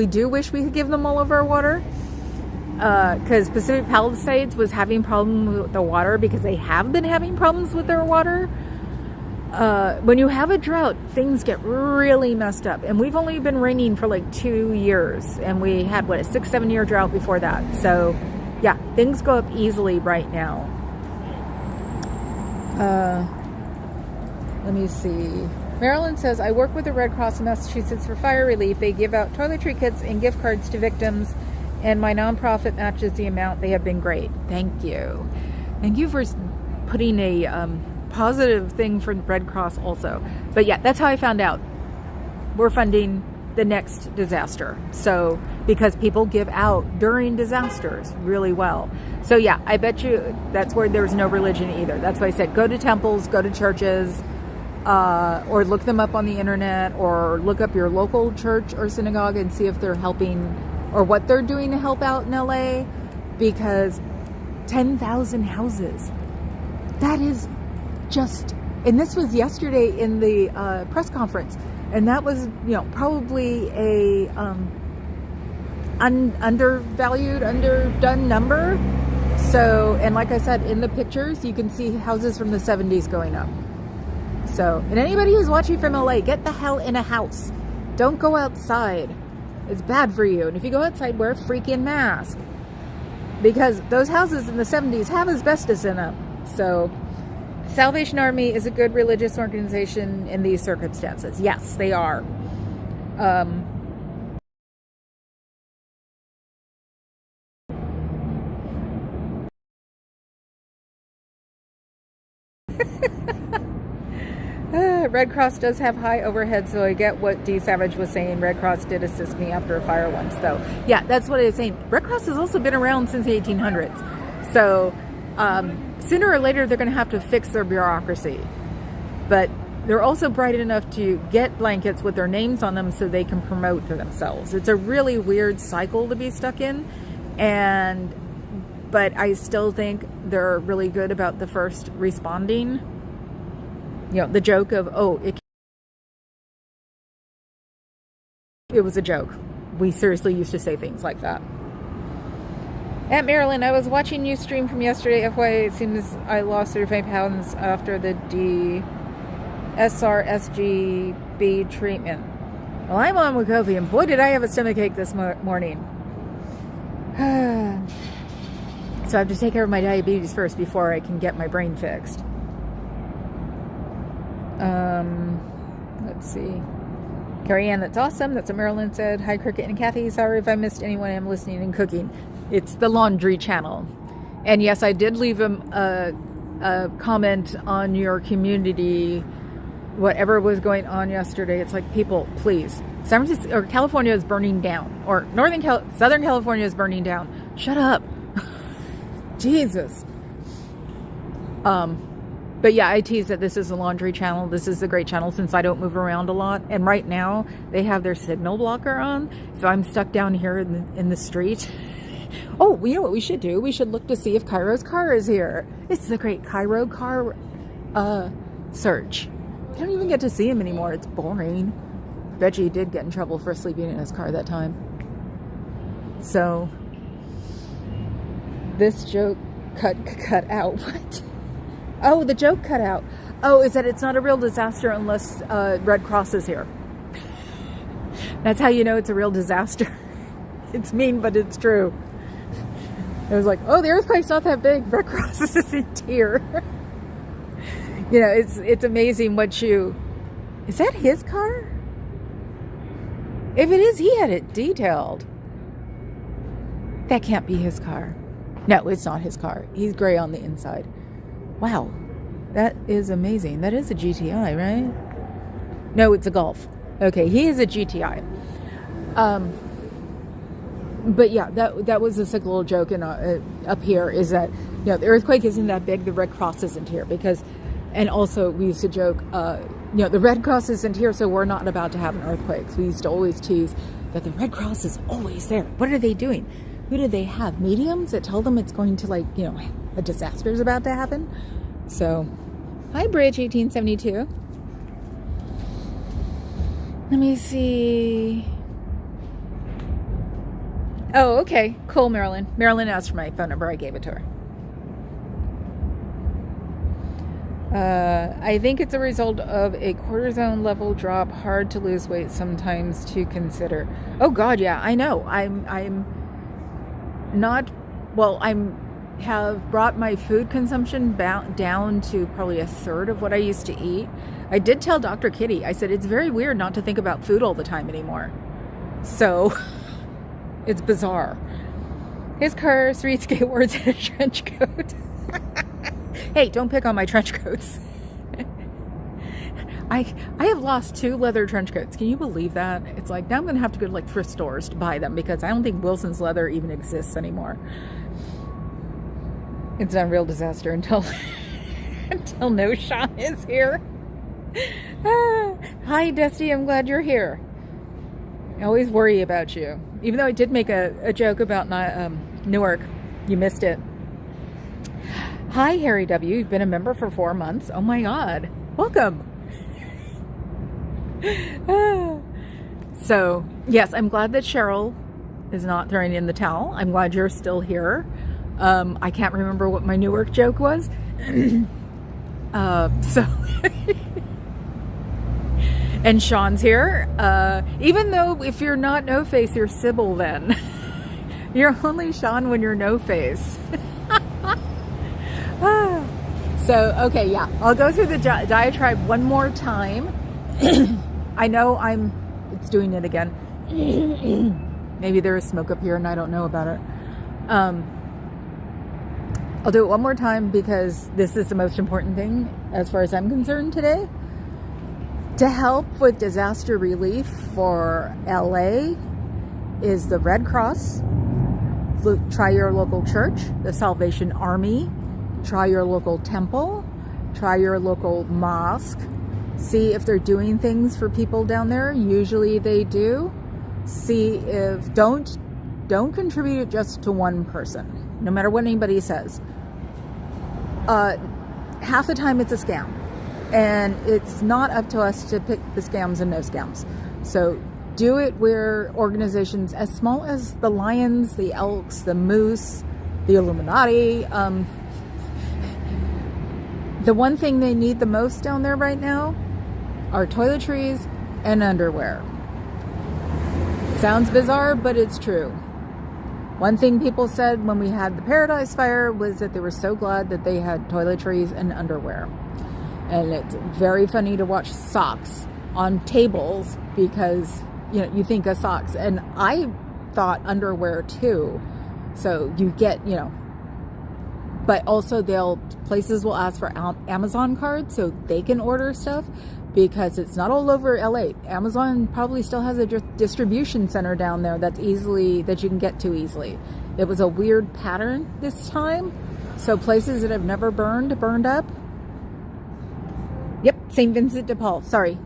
do wish we could give them all of our water. Because Pacific Palisades was having problems with the water, because they have been having problems with their water. When you have a drought, things get really messed up. And we've only been raining for 2 years. And we had, a 6-7 year drought before that. So, yeah, things go up easily right now. Let me see. Marilyn says, I work with the Red Cross in Massachusetts for fire relief. They give out toiletry kits and gift cards to victims, and my nonprofit matches the amount. They have been great. Thank you. Thank you for putting a positive thing for the Red Cross also. But yeah, that's how I found out. We're funding the next disaster. So, because people give out during disasters really well. So yeah, I bet you that's where there's no religion either. That's why I said go to temples, go to churches, or look them up on the internet, or look up your local church or synagogue and see if they're helping or what they're doing to help out in LA, because 10,000 houses, that is just, and this was yesterday in the press conference, and that was, you know, probably a undervalued, underdone number. So, and like I said, in the pictures, you can see houses from the 70s going up. So, and anybody who's watching from LA, get the hell in a house. Don't go outside. It's bad for you. And if you go outside, wear a freaking mask. Because those houses in the 70s have asbestos in them. So, Salvation Army is a good religious organization in these circumstances. Yes, they are. Red Cross does have high overhead, so I get what D. Savage was saying. Red Cross did assist me after a fire once, though. Yeah, that's what I was saying. Red Cross has also been around since the 1800s. So, sooner or later, they're going to have to fix their bureaucracy. But they're also bright enough to get blankets with their names on them so they can promote to themselves. It's a really weird cycle to be stuck in. But I still think they're really good about the first responding. You know, the joke of, oh, it was a joke. We seriously used to say things like that. At Maryland, I was watching you stream from yesterday. FYI, it seems I lost 35 pounds after the SRSGB treatment. Well, I'm on Wegovy, and boy, did I have a stomachache this morning. So I have to take care of my diabetes first before I can get my brain fixed. Let's see. Carrie Ann, that's awesome. That's what Marilyn said. Hi, Cricket and Kathy. Sorry if I missed anyone. I'm listening and cooking. It's the laundry channel. And yes, I did leave a comment on your community, whatever was going on yesterday. It's like, people, please. San Francisco, or California is burning down. Or Southern California is burning down. Shut up. Jesus. But yeah, I tease that this is a laundry channel. This is a great channel since I don't move around a lot. And right now, they have their signal blocker on. So I'm stuck down here in the street. Oh, you know what we should do? We should look to see if Cairo's car is here. It's the great Cairo car search. I don't even get to see him anymore. It's boring. Reggie did get in trouble for sleeping in his car that time. So, this joke cut out. What? Oh, the joke cut out. Oh, is that it's not a real disaster unless Red Cross is here. That's how you know it's a real disaster. It's mean, but it's true. It was like, oh, the earthquake's not that big. Red Cross isn't here. You know, it's amazing what you... Is that his car? If it is, he had it detailed. That can't be his car. No, it's not his car. He's gray on the inside. Wow, that is amazing. That is a GTI, right? No, it's a Golf. Okay, he is a GTI. But yeah, that was a sick little joke up here, is that, you know, the earthquake isn't that big, the Red Cross isn't here, because, and also we used to joke, you know, the Red Cross isn't here, so we're not about to have an earthquake. So we used to always tease that the Red Cross is always there. What are they doing? Who do they have? Mediums that tell them it's going to, like, you know, a disaster is about to happen. So, hi, Bridge 1872. Let me see. Oh, okay. Cool, Marilyn. Marilyn asked for my phone number. I gave it to her. I think it's a result of a cortisone level drop. Hard to lose weight sometimes to consider. Oh, God, yeah. I know. I'm not... Well, have brought my food consumption down to probably a third of what I used to eat. I did tell Dr. Kitty, I said, it's very weird not to think about food all the time anymore. So, it's bizarre. His car, 3 skateboards, and a trench coat. Hey, don't pick on my trench coats. I have lost 2 leather trench coats. Can you believe that? It's like, now I'm going to have to go to like thrift stores to buy them because I don't think Wilson's Leather even exists anymore. It's a real disaster until until no Sean is here. Hi, Dusty. I'm glad you're here. I always worry about you. Even though I did make a joke about Newark. You missed it. Hi, Harry W. You've been a member for 4 months. Oh my God. Welcome. So, yes, I'm glad that Cheryl is not throwing in the towel. I'm glad you're still here. I can't remember what my Newark joke was. So, and Sean's here. Even though if you're not No Face, you're Sybil then. You're only Sean when you're No Face. So, okay, yeah. I'll go through the diatribe one more time. I know it's doing it again. Maybe there is smoke up here and I don't know about it. I'll do it one more time because this is the most important thing as far as I'm concerned today. To help with disaster relief for LA is the Red Cross. Try your local church, the Salvation Army. Try your local temple. Try your local mosque. See if they're doing things for people down there. Usually they do. See if don't contribute it just to one person, no matter what anybody says. Half the time it's a scam, and it's not up to us to pick the scams and no scams. So do it where organizations as small as the Lions, the Elks, the Moose, the Illuminati. The one thing they need the most down there right now are toiletries and underwear. Sounds bizarre, but it's true. One thing people said when we had the Paradise Fire was that they were so glad that they had toiletries and underwear. And it's very funny to watch socks on tables because, you think of socks. And I thought underwear too. So you get, but also places will ask for Amazon cards so they can order stuff because it's not all over LA. Amazon probably still has a distribution center down there that you can get to easily. It was a weird pattern this time. So places that have never burned up. Yep, St. Vincent de Paul. Sorry.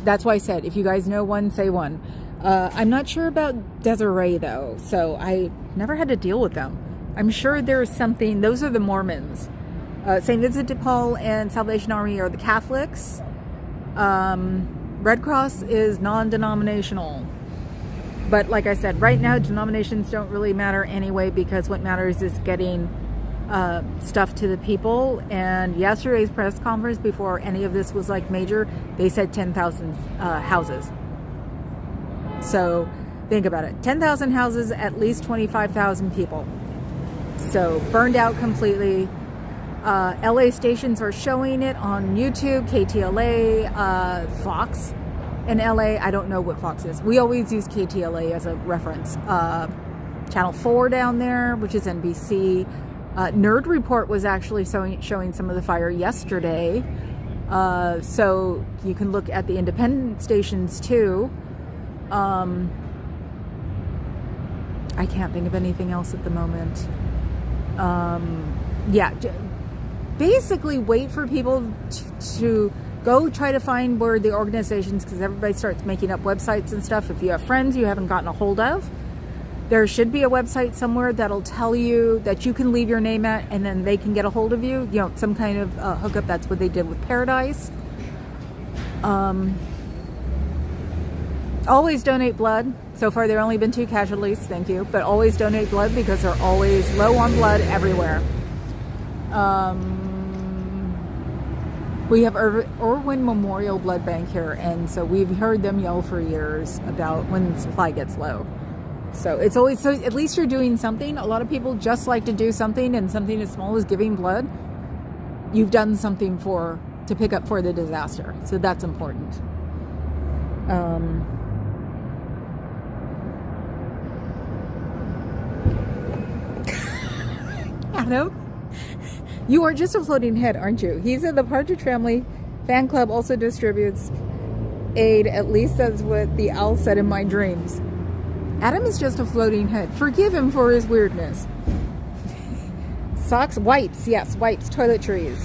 That's why I said, if you guys know one, say one. I'm not sure about Desiree though, so I never had to deal with them. I'm sure there's something. Those are the Mormons. St. Vincent de Paul and Salvation Army are the Catholics. Red Cross is non-denominational. But like I said, right now denominations don't really matter anyway because what matters is getting stuff to the people. And yesterday's press conference, before any of this was like major, they said 10,000 houses. So think about it. 10,000 houses, at least 25,000 people. So burned out completely. LA stations are showing it on YouTube, KTLA, Fox in LA. I don't know what Fox is. We always use KTLA as a reference. Channel 4 down there, which is NBC. Nerd Report was actually showing some of the fire yesterday. So you can look at the independent stations too. I can't think of anything else at the moment. Yeah, basically wait for people to go try to find where the organizations, because everybody starts making up websites and stuff. If you have friends you haven't gotten a hold of, there should be a website somewhere that'll tell you that you can leave your name at, and then they can get a hold of you. Some kind of hookup. That's what they did with Paradise. Always donate blood. So far there have only been 2 casualties, thank you. But always donate blood because they're always low on blood everywhere. We have Irwin Memorial Blood Bank here, and so we've heard them yell for years about when supply gets low. So it's always, so at least you're doing something. A lot of people just like to do something, and something as small as giving blood, you've done something to pick up for the disaster. So that's important. Adam, you are just a floating head, aren't you? He's in the Partridge Family Fan club also distributes aid. At least that's what the owl said in my dreams. Adam is just a floating head. Forgive him for his weirdness. Socks, wipes, yes, wipes, toiletries.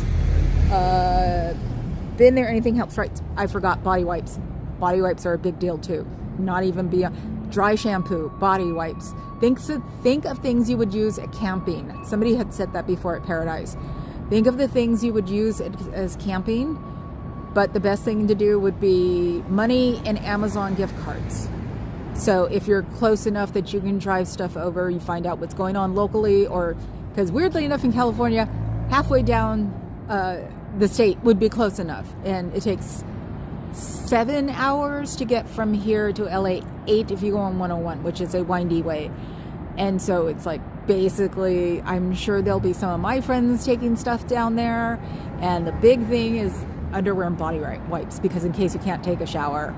Been there, anything helps, right? I forgot body wipes. Body wipes are a big deal too. Not even beyond. Dry shampoo, body wipes. Think of things you would use at camping. Somebody had said that before at Paradise. Think of the things you would use as camping, but the best thing to do would be money and Amazon gift cards. So if you're close enough that you can drive stuff over, you find out what's going on locally, or because weirdly enough in California, halfway down the state would be close enough, and it takes 7 hours to get from here to LA, 8 if you go on 101, which is a windy way. And so it's like, basically, I'm sure there'll be some of my friends taking stuff down there, and the big thing is underwear and body wipes, because in case you can't take a shower,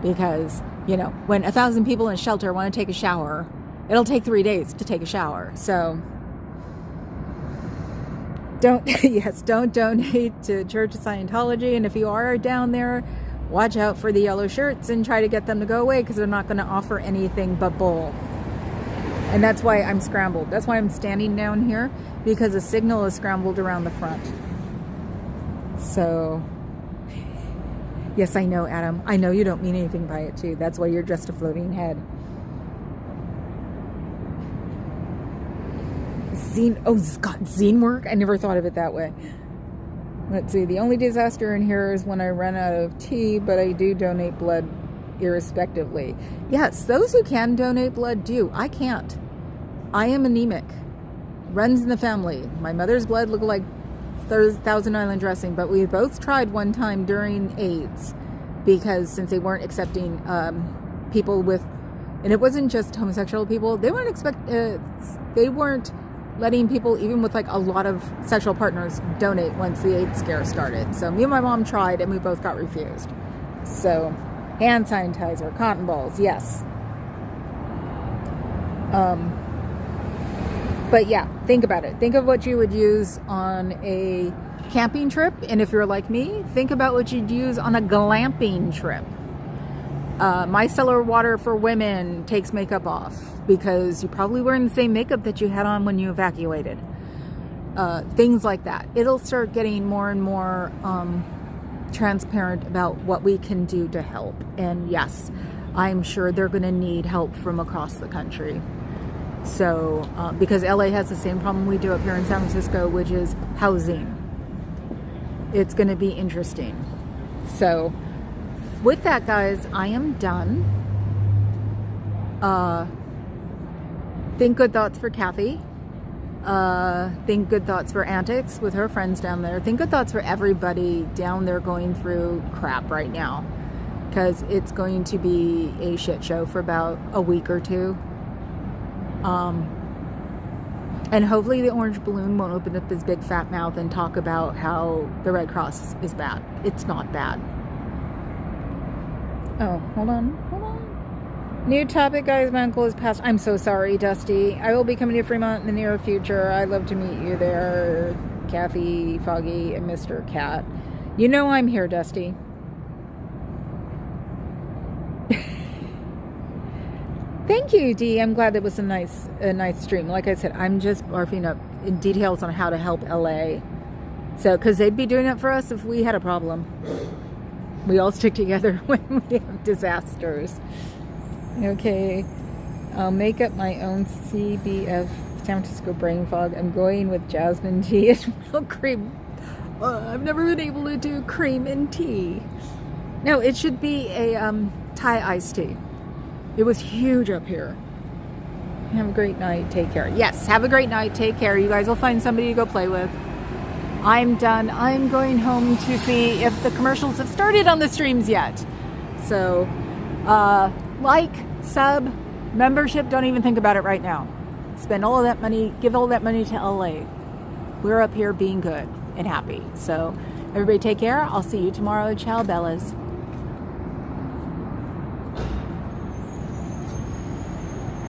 because you know, when 1,000 people in a shelter want to take a shower, it'll take 3 days to take a shower. So don't donate to Church of Scientology. And if you are down there, watch out for the yellow shirts and try to get them to go away, because they're not going to offer anything but bull. And that's why I'm scrambled. That's why I'm standing down here, because the signal is scrambled around the front. So yes, I know, Adam. I know you don't mean anything by it, too. That's why you're just a floating head. Zine. Oh, Scott, zine work? I never thought of it that way. Let's see. The only disaster in here is when I run out of tea, but I do donate blood irrespectively. Yes, those who can donate blood do. I can't. I am anemic. Runs in the family. My mother's blood looked like Thousand Island dressing, but we both tried one time during AIDS, because since they weren't accepting people with, and it wasn't just homosexual people, they weren't letting people even with like a lot of sexual partners donate once the AIDS scare started. So me and my mom tried, and we both got refused. So hand sanitizer, cotton balls, yes. But yeah, think about it. Think of what you would use on a camping trip. And if you're like me, think about what you'd use on a glamping trip. Micellar water for women takes makeup off, because you're probably wearing the same makeup that you had on when you evacuated. Things like that. It'll start getting more and more transparent about what we can do to help. And yes, I'm sure they're going to need help from across the country. So, because LA has the same problem we do up here in San Francisco, which is housing. It's going to be interesting. So, with that, guys, I am done. Think good thoughts for Kathy. Think good thoughts for Antics with her friends down there. Think good thoughts for everybody down there going through crap right now, because it's going to be a shit show for about a week or two. And hopefully the orange balloon won't open up his big fat mouth and talk about how the Red Cross is bad. It's not bad. Oh, hold on. New topic, guys. My uncle is passed. I'm so sorry, Dusty. I will be coming to Fremont in the near future. I'd love to meet you there, Kathy, Foggy, and Mr. Cat. You know I'm here, Dusty. Thank you, Dee. I'm glad that was a nice stream. Like I said, I'm just barfing up details on how to help LA. So, because they'd be doing it for us if we had a problem. We all stick together when we have disasters. Okay. I'll make up my own CBF San Francisco brain fog. I'm going with jasmine tea and milk cream. I've never been able to do cream and tea. No, it should be a Thai iced tea. It was huge up here. Have a great night. Take care. Yes, have a great night. Take care. You guys will find somebody to go play with. I'm done. I'm going home to see if the commercials have started on the streams yet. So, like, sub, membership, don't even think about it right now. Spend all of that money, give all that money to LA. We're up here being good and happy. So, everybody take care. I'll see you tomorrow. Ciao, Bellas.